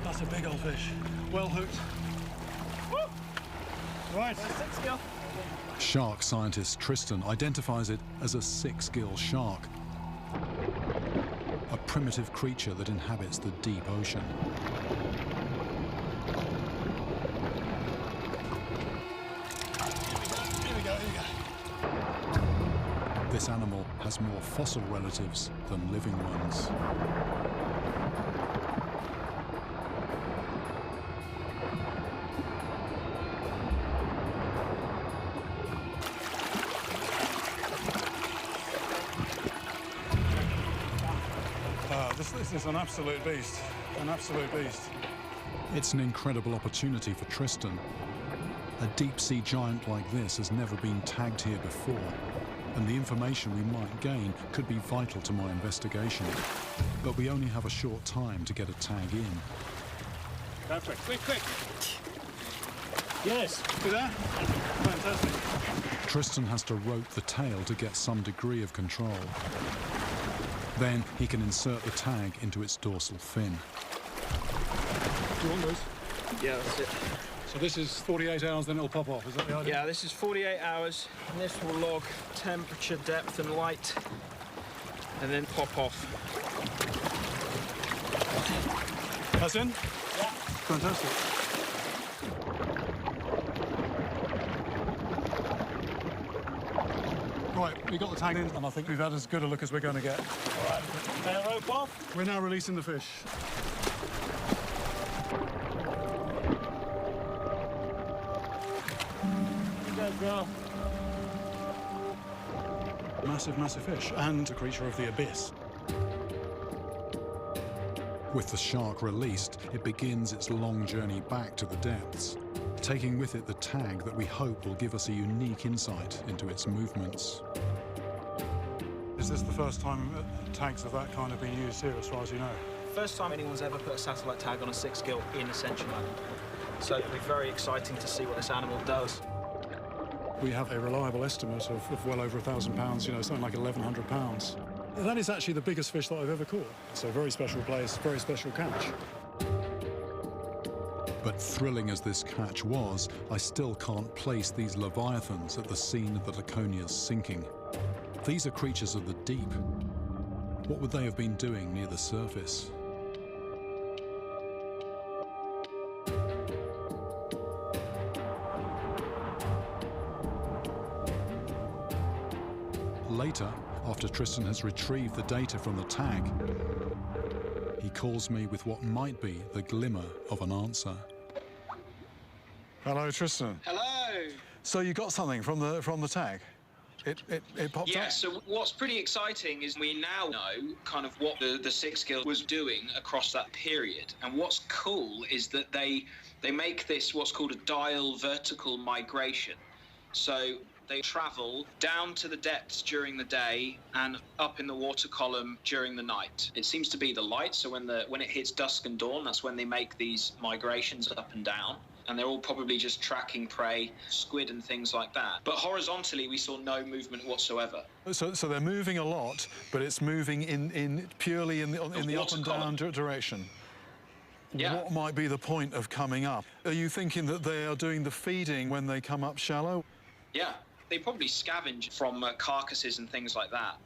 That's a big old fish. Well hooked. Woo! Right. Shark scientist Tristan identifies it as a 6-gill shark, a primitive creature that inhabits the deep ocean. This animal has more fossil relatives than living ones. This is an absolute beast. An absolute beast. It's an incredible opportunity for Tristan. A deep-sea giant like this has never been tagged here before, and the information we might gain could be vital to my investigation. But we only have a short time to get a tag in. Go quick, quick, quick. Yes. See that? Fantastic. Tristan has to rope the tail to get some degree of control. Then he can insert the tag into its dorsal fin. Do you want those? Yeah, that's it. So this is 48 hours, then it'll pop off, is that the idea? Yeah, this is 48 hours, and this will log temperature, depth, and light, and then pop off. That's in? Yeah. Fantastic. Right, we got the tag in, and I think we've had as good a look as we're going to get. All right, tail rope off. We're now releasing the fish. Go, girl. Massive, massive fish, and a creature of the abyss. With the shark released, it begins its long journey back to the depths, taking with it the tag that we hope will give us a unique insight into its movements. Is this the first time tags of that kind have been used here, as far as you know? First time anyone's ever put a satellite tag on a 6-gill in Ascension Island. So it'll be very exciting to see what this animal does. We have a reliable estimate of well over £1,000, you know, something like 1,100 pounds. That is actually the biggest fish that I've ever caught. It's a very special place, very special catch. But thrilling as this catch was, I still can't place these leviathans at the scene of the Laconia's sinking. These are creatures of the deep. What would they have been doing near the surface? Later, after Tristan has retrieved the data from the tag, he calls me with what might be the glimmer of an answer. Hello, Tristan. Hello. So you got something from the tag? It popped up? Yeah, so what's pretty exciting is we now know kind of what the 6-gill was doing across that period. And what's cool is that they make this what's called a diel vertical migration. So they travel down to the depths during the day and up in the water column during the night. It seems to be the light, so when it hits dusk and dawn, that's when they make these migrations up and down. And they're all probably just tracking prey, squid and things like that. But horizontally, we saw no movement whatsoever. So they're moving a lot, but it's moving purely in the up and down direction. Yeah. What might be the point of coming up? Are you thinking that they are doing the feeding when they come up shallow? Yeah, they probably scavenge from carcasses and things like that.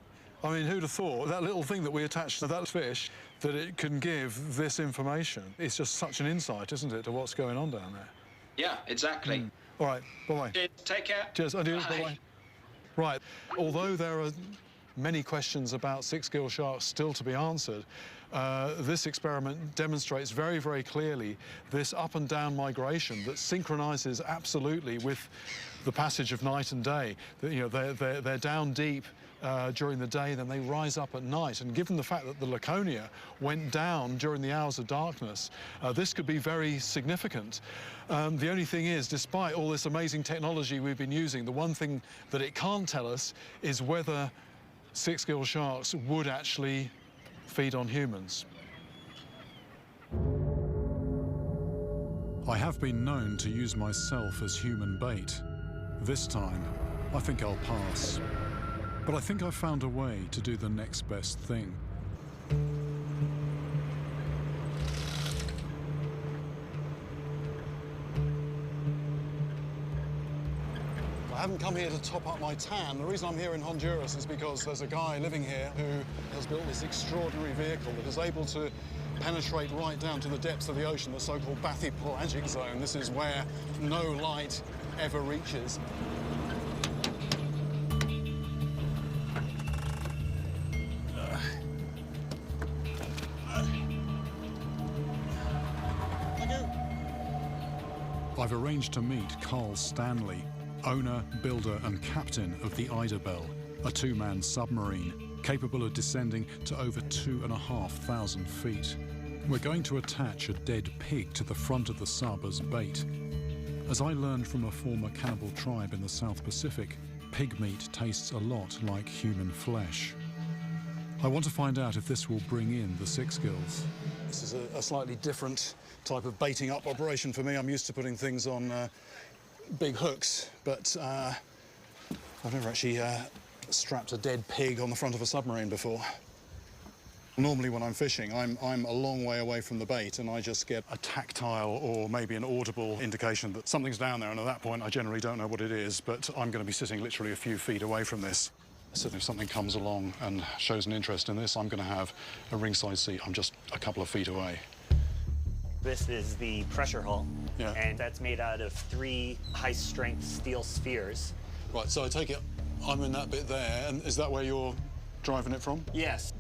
I mean, who'd have thought that little thing that we attached to that fish, that it can give this information? It's just such an insight, isn't it, to what's going on down there? Yeah, exactly. All right, bye-bye. Cheers, take care. Cheers, adieu, bye-bye. Right, although there are many questions about 6-gill sharks still to be answered, this experiment demonstrates very, very clearly this up and down migration that synchronizes absolutely with the passage of night and day. You know, they're down deep during the day, then they rise up at night. And given the fact that the Laconia went down during the hours of darkness, this could be very significant. The only thing is, despite all this amazing technology we've been using, the one thing that it can't tell us is whether 6-gill sharks would actually feed on humans. I have been known to use myself as human bait. This time, I think I'll pass. But I think I've found a way to do the next best thing. I haven't come here to top up my tan. The reason I'm here in Honduras is because there's a guy living here who has built this extraordinary vehicle that is able to penetrate right down to the depths of the ocean, the so-called bathypelagic zone. This is where no light ever reaches. I've arranged to meet Carl Stanley, owner, builder and captain of the Idabel, a 2-man submarine capable of descending to over 2,500 feet. We're going to attach a dead pig to the front of the sub as bait. As I learned from a former cannibal tribe in the South Pacific, pig meat tastes a lot like human flesh. I want to find out if this will bring in the 6-gills. This is a slightly different type of baiting up operation for me. I'm used to putting things on big hooks, but I've never actually strapped a dead pig on the front of a submarine before. Normally when I'm fishing, I'm a long way away from the bait and I just get a tactile or maybe an audible indication that something's down there, and at that point I generally don't know what it is, but I'm going to be sitting literally a few feet away from this. So if something comes along and shows an interest in this, I'm going to have a ringside seat. I'm just a couple of feet away. This is the pressure hull, Yeah. and that's made out of 3 high-strength steel spheres. Right, so I take it I'm in that bit there, and is that where you're driving it from? Yes.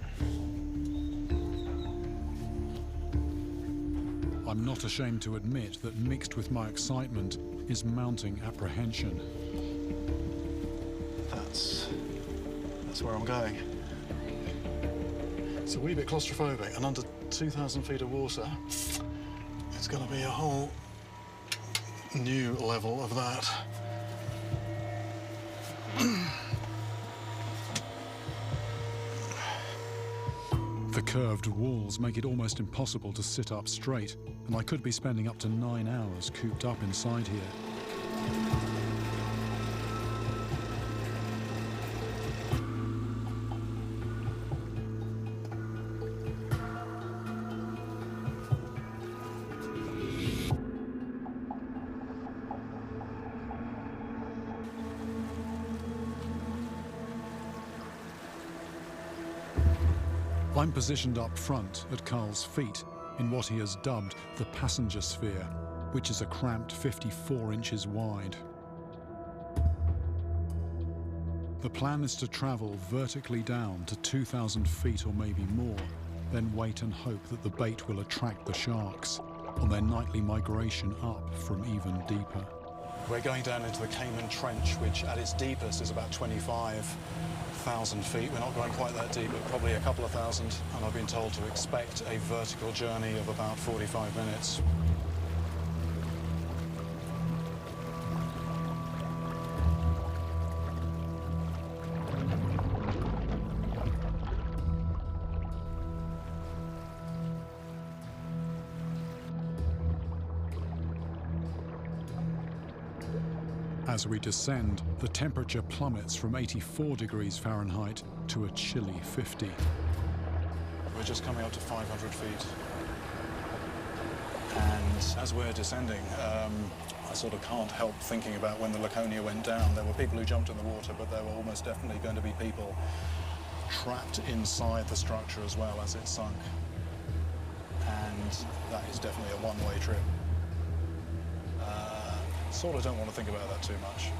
I'm not ashamed to admit that mixed with my excitement is mounting apprehension. That's where I'm going. It's a wee bit claustrophobic, and under 2,000 feet of water, it's going to be a whole new level of that. The curved walls make it almost impossible to sit up straight, and I could be spending up to 9 hours cooped up inside here. I'm positioned up front at Carl's feet in what he has dubbed the passenger sphere, which is a cramped 54 inches wide. The plan is to travel vertically down to 2,000 feet or maybe more, then wait and hope that the bait will attract the sharks on their nightly migration up from even deeper. We're going down into the Cayman Trench, which at its deepest is about 25,000 feet. We're not going quite that deep, but probably a couple of thousand. And I've been told to expect a vertical journey of about 45 minutes. As we descend, the temperature plummets from 84 degrees Fahrenheit to a chilly 50. We're just coming up to 500 feet. And as we're descending, I sort of can't help thinking about when the Laconia went down. There were people who jumped in the water, but there were almost definitely going to be people trapped inside the structure as well as it sunk. And that is definitely a one-way trip. Sort of don't want to think about that too much.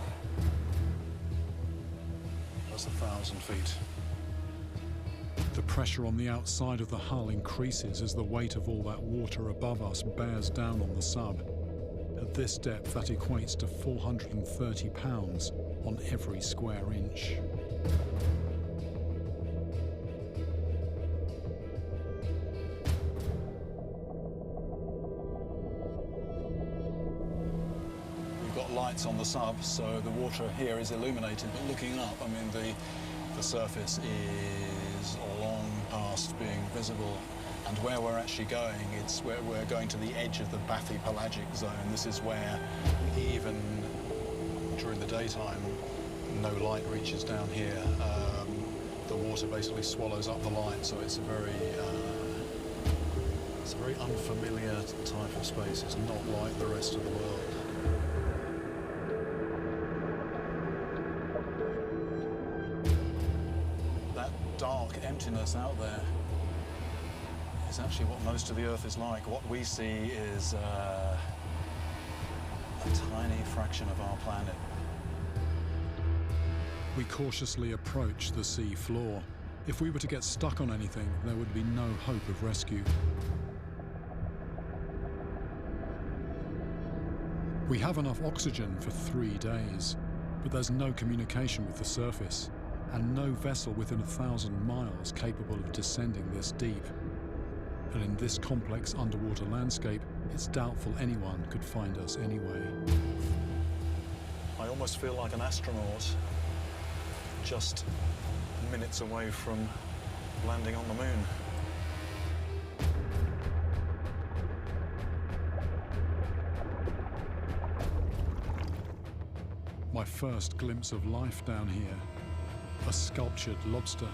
That's 1,000 feet. The pressure on the outside of the hull increases as the weight of all that water above us bears down on the sub. At this depth, that equates to 430 pounds on every square inch. Lights on the sub, so the water here is illuminated, but looking up, I mean, the surface is long past being visible, and where we're actually going, it's where we're going to the edge of the bathypelagic zone. This is where even during the daytime, no light reaches down here. The water basically swallows up the light, so it's a very unfamiliar type of space. It's not like the rest of the world. Dark emptiness out there is actually what most of the Earth is like. What we see is a tiny fraction of our planet. We cautiously approach the sea floor. If we were to get stuck on anything, there would be no hope of rescue. We have enough oxygen for 3 days, but there's no communication with the surface, and no vessel within 1,000 miles capable of descending this deep. And in this complex underwater landscape, it's doubtful anyone could find us anyway. I almost feel like an astronaut just minutes away from landing on the moon. My first glimpse of life down here. A sculptured lobster.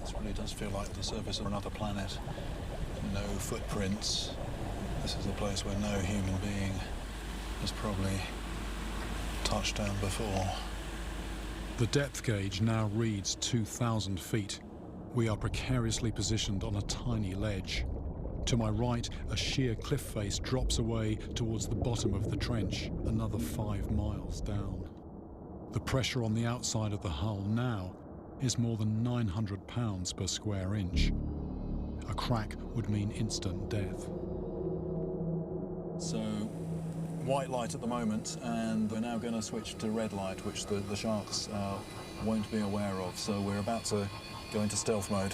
This really does feel like the surface of another planet. No footprints. This is a place where no human being has probably touched down before. The depth gauge now reads 2,000 feet. We are precariously positioned on a tiny ledge. To my right, a sheer cliff face drops away towards the bottom of the trench, another 5 miles down. The pressure on the outside of the hull now is more than 900 pounds per square inch. A crack would mean instant death. So, white light at the moment, and we're now going to switch to red light, which the sharks won't be aware of. So we're about to go into stealth mode.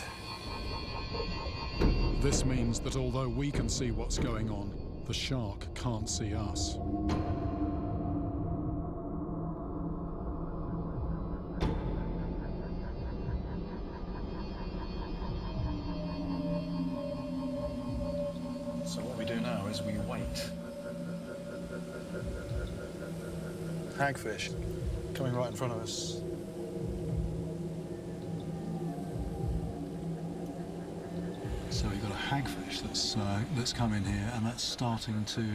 This means that although we can see what's going on, the shark can't see us. So what we do now is we wait. Hagfish coming right in front of us. So we've got a hagfish that's come in here, and that's starting to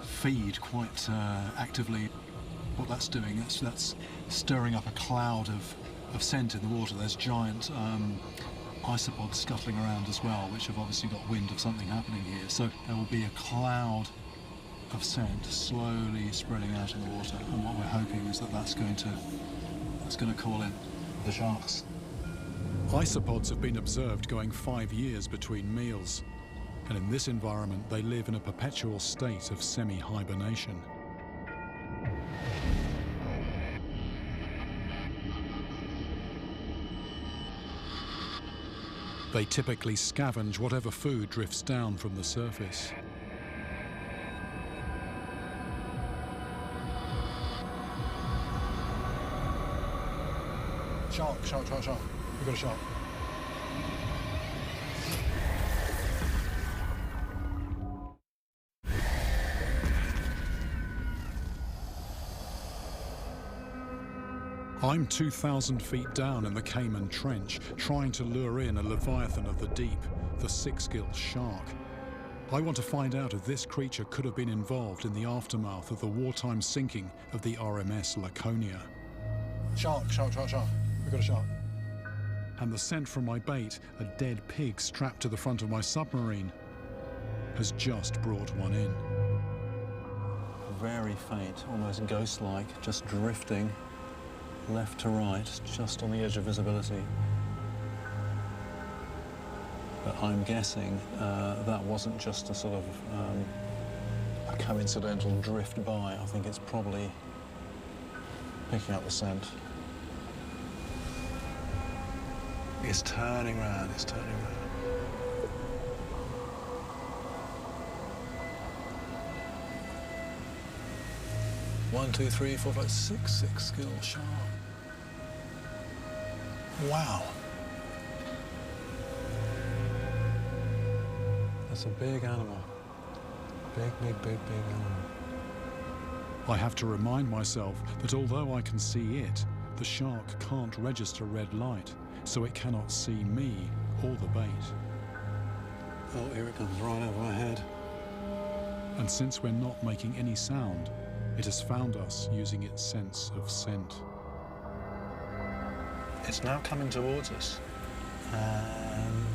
feed quite actively. What that's doing, that's stirring up a cloud of scent in the water. There's giant isopods scuttling around as well, which have obviously got wind of something happening here. So there will be a cloud of scent slowly spreading out in the water, and what we're hoping is that that's going to call in the sharks. Isopods have been observed going 5 years between meals, and in this environment they live in a perpetual state of semi-hibernation. They typically scavenge whatever food drifts down from the surface. Shark, shark, shark, shark. We've got a shark. I'm 2,000 feet down in the Cayman Trench, trying to lure in a leviathan of the deep, the six-gill shark. I want to find out if this creature could have been involved in the aftermath of the wartime sinking of the RMS Laconia. Shark, shark, shark, shark. We've got a shark. And the scent from my bait, a dead pig strapped to the front of my submarine, has just brought one in. Very faint, almost ghost-like, just drifting left to right, just on the edge of visibility. But I'm guessing that wasn't just a sort of a coincidental drift by. I think it's probably picking up the scent. It's turning round, it's turning round. One, two, three, four, five, six gill shark. Wow. That's a big animal. Big animal. I have to remind myself that although I can see it, the shark can't register red light, so it cannot see me or the bait. Oh, here it comes right over my head. And since we're not making any sound, it has found us using its sense of scent. It's now coming towards us, and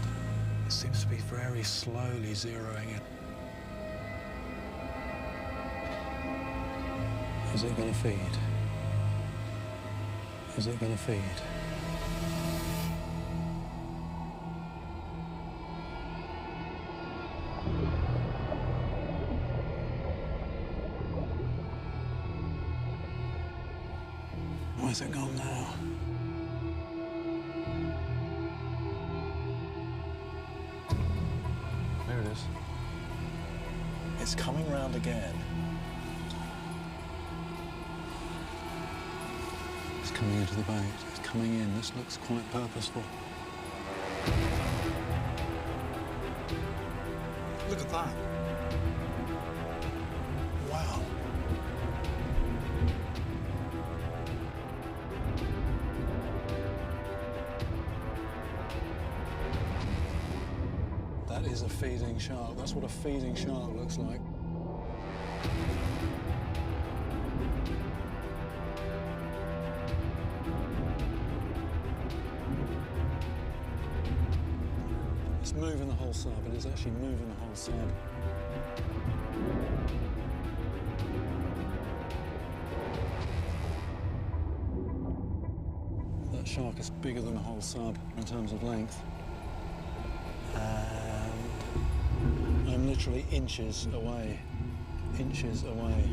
it seems to be very slowly zeroing in. Is it going to feed? Is it going to feed? Where's it gone now? There it is. It's coming round again. It's coming into the bait. It's coming in. This looks quite purposeful. Look at that. Wow. That is a feeding shark. That's what a feeding shark looks like. just moving the whole sub. It is actually moving the whole sub. That shark is bigger than the whole sub in terms of length. And I'm literally inches away. Inches away.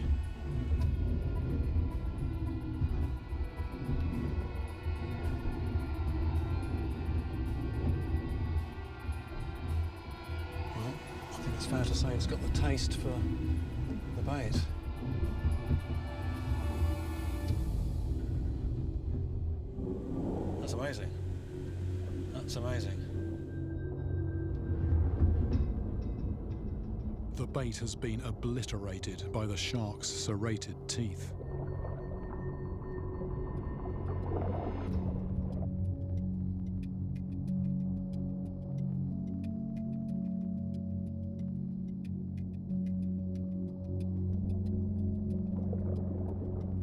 Well, I think it's fair to say it's got the taste for the bait. That's amazing. That's amazing. The bait has been obliterated by the shark's serrated teeth.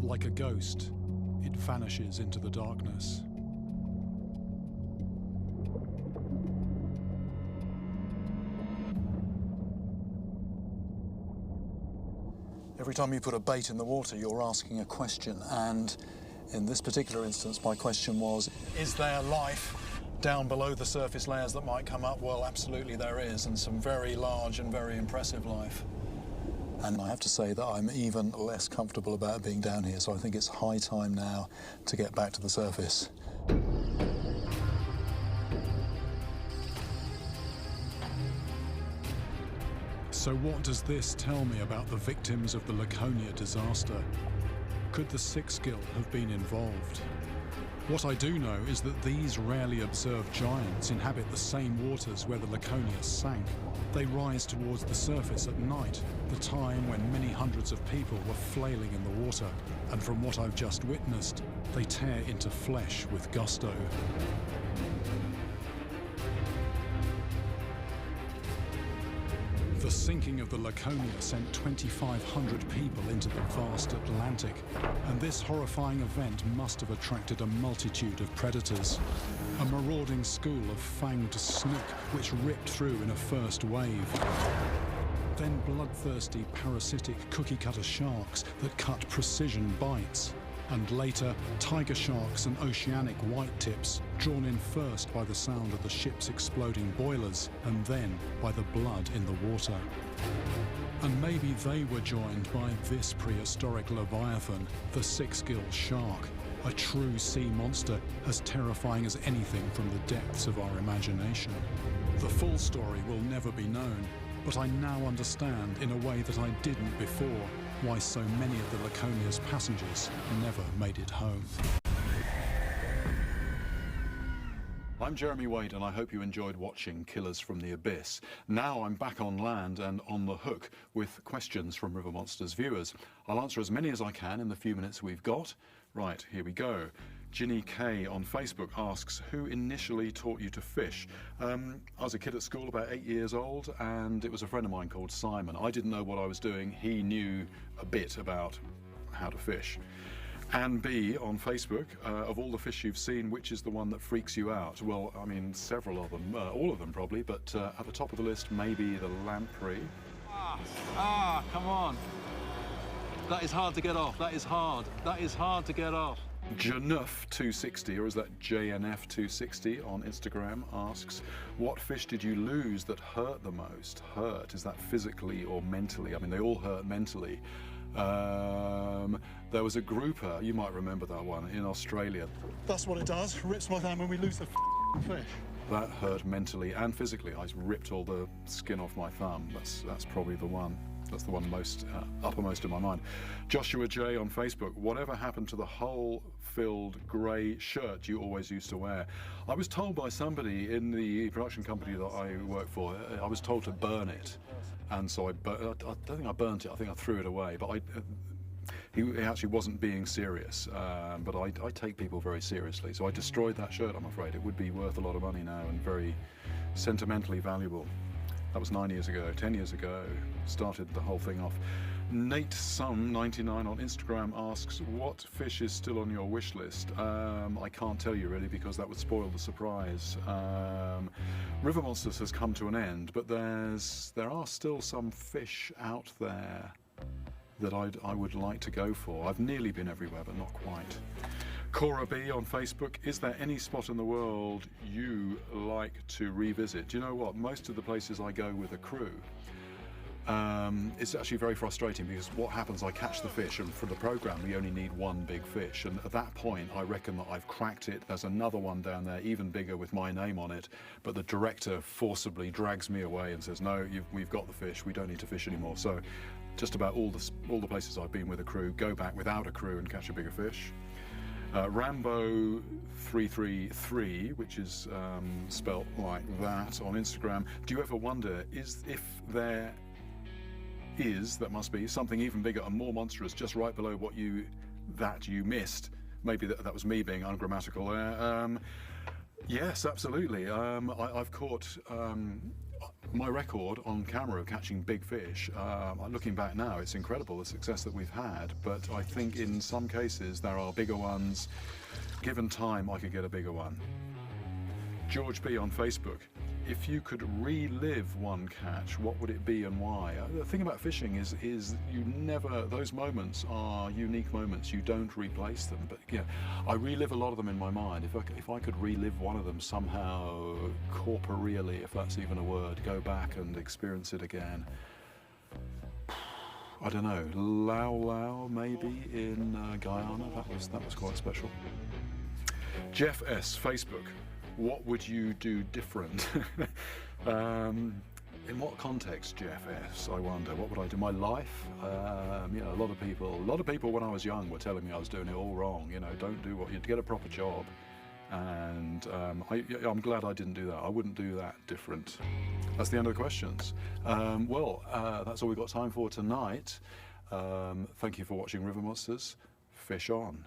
Like a ghost, it vanishes into the darkness. Every time you put a bait in the water, you're asking a question, and in this particular instance, my question was, is there life down below the surface layers that might come up? Well, absolutely there is, and some very large and very impressive life. And I have to say that I'm even less comfortable about being down here, so I think it's high time now to get back to the surface. So what does this tell me about the victims of the Laconia disaster? Could the sixth gill have been involved? What I do know is that these rarely observed giants inhabit the same waters where the Laconia sank. They rise towards the surface at night, the time when many hundreds of people were flailing in the water. And from what I've just witnessed, they tear into flesh with gusto. The sinking of the Laconia sent 2,500 people into the vast Atlantic, and this horrifying event must have attracted a multitude of predators. A marauding school of fanged snook which ripped through in a first wave. Then bloodthirsty, parasitic cookie-cutter sharks that cut precision bites. And later, tiger sharks and oceanic white tips, drawn in first by the sound of the ship's exploding boilers, and then by the blood in the water. And maybe they were joined by this prehistoric leviathan, the six-gill shark, a true sea monster as terrifying as anything from the depths of our imagination. The full story will never be known, but I now understand, in a way that I didn't before, why so many of the Laconia's passengers never made it home. I'm Jeremy Wade, and I hope you enjoyed watching Killers from the Abyss. Now I'm back on land and on the hook with questions from River Monsters viewers. I'll answer as many as I can in the few minutes we've got. Right, here we go. Ginny K on Facebook asks, who initially taught you to fish? I was a kid at school, about 8 years old, and it was a friend of mine called Simon. I didn't know what I was doing. He knew a bit about how to fish. Anne B on Facebook, of all the fish you've seen, which is the one that freaks you out? Well, I mean, several of them, all of them probably, but at the top of the list, maybe the lamprey. Come on. That is hard to get off. That is hard. That is hard to get off. Januf260, or is that JNF260 on Instagram, asks, what fish did you lose that hurt the most? Hurt, is that physically or mentally? I mean, they all hurt mentally. There was a grouper, you might remember that one, in Australia. That's what it does, rips my hand when we lose the fish. That hurt mentally and physically. I ripped all the skin off my thumb. That's probably the one. That's the one most uppermost in my mind. Joshua J on Facebook, whatever happened to the hole-filled grey shirt you always used to wear? I was told by somebody in the production company that I work for, I was told to burn it. And so I don't think I burnt it, I think I threw it away. But he actually wasn't being serious. But I take people very seriously. So I destroyed that shirt, I'm afraid. It would be worth a lot of money now and very sentimentally valuable. That was 9 years ago, 10 years ago, started the whole thing off. Nate Sum 99 on Instagram asks, what fish is still on your wish list? I can't tell you really, because that would spoil the surprise. River Monsters has come to an end, but there are still some fish out there that I would like to go for. I've nearly been everywhere, but not quite. Cora B on Facebook, is there any spot in the world you like to revisit? Do you know what? Most of the places I go with a crew, it's actually very frustrating, because what happens, I catch the fish, and for the program we only need one big fish, and at that point I reckon that I've cracked it. There's another one down there even bigger with my name on it, but the director forcibly drags me away and says, no, we've got the fish, we don't need to fish anymore. So just about all the places I've been with a crew, go back without a crew and catch a bigger fish. Rambo 333, which is spelt like that on Instagram, do you ever wonder if there is, that must be, something even bigger and more monstrous just right below what you missed? Maybe that was me being ungrammatical there. Yes, absolutely. I've caught my record on camera of catching big fish. Looking back now, it's incredible the success that we've had, but I think in some cases there are bigger ones. Given time, I could get a bigger one. George B on Facebook, if you could relive one catch, what would it be and why? The thing about fishing is you never, those moments are unique moments, you don't replace them, but yeah, I relive a lot of them in my mind. If I could relive one of them somehow, corporeally, if that's even a word, go back and experience it again. I don't know, Lau Lau maybe in Guyana, that was quite special. Jeff S, Facebook, what would you do different? In what context, Jeff S, I wonder? What would I do? My life? You know, a lot of people when I was young were telling me I was doing it all wrong. You know, don't do what you get a proper job. And I'm glad I didn't do that. I wouldn't do that different. That's the end of the questions. That's all we've got time for tonight. Thank you for watching River Monsters. Fish on.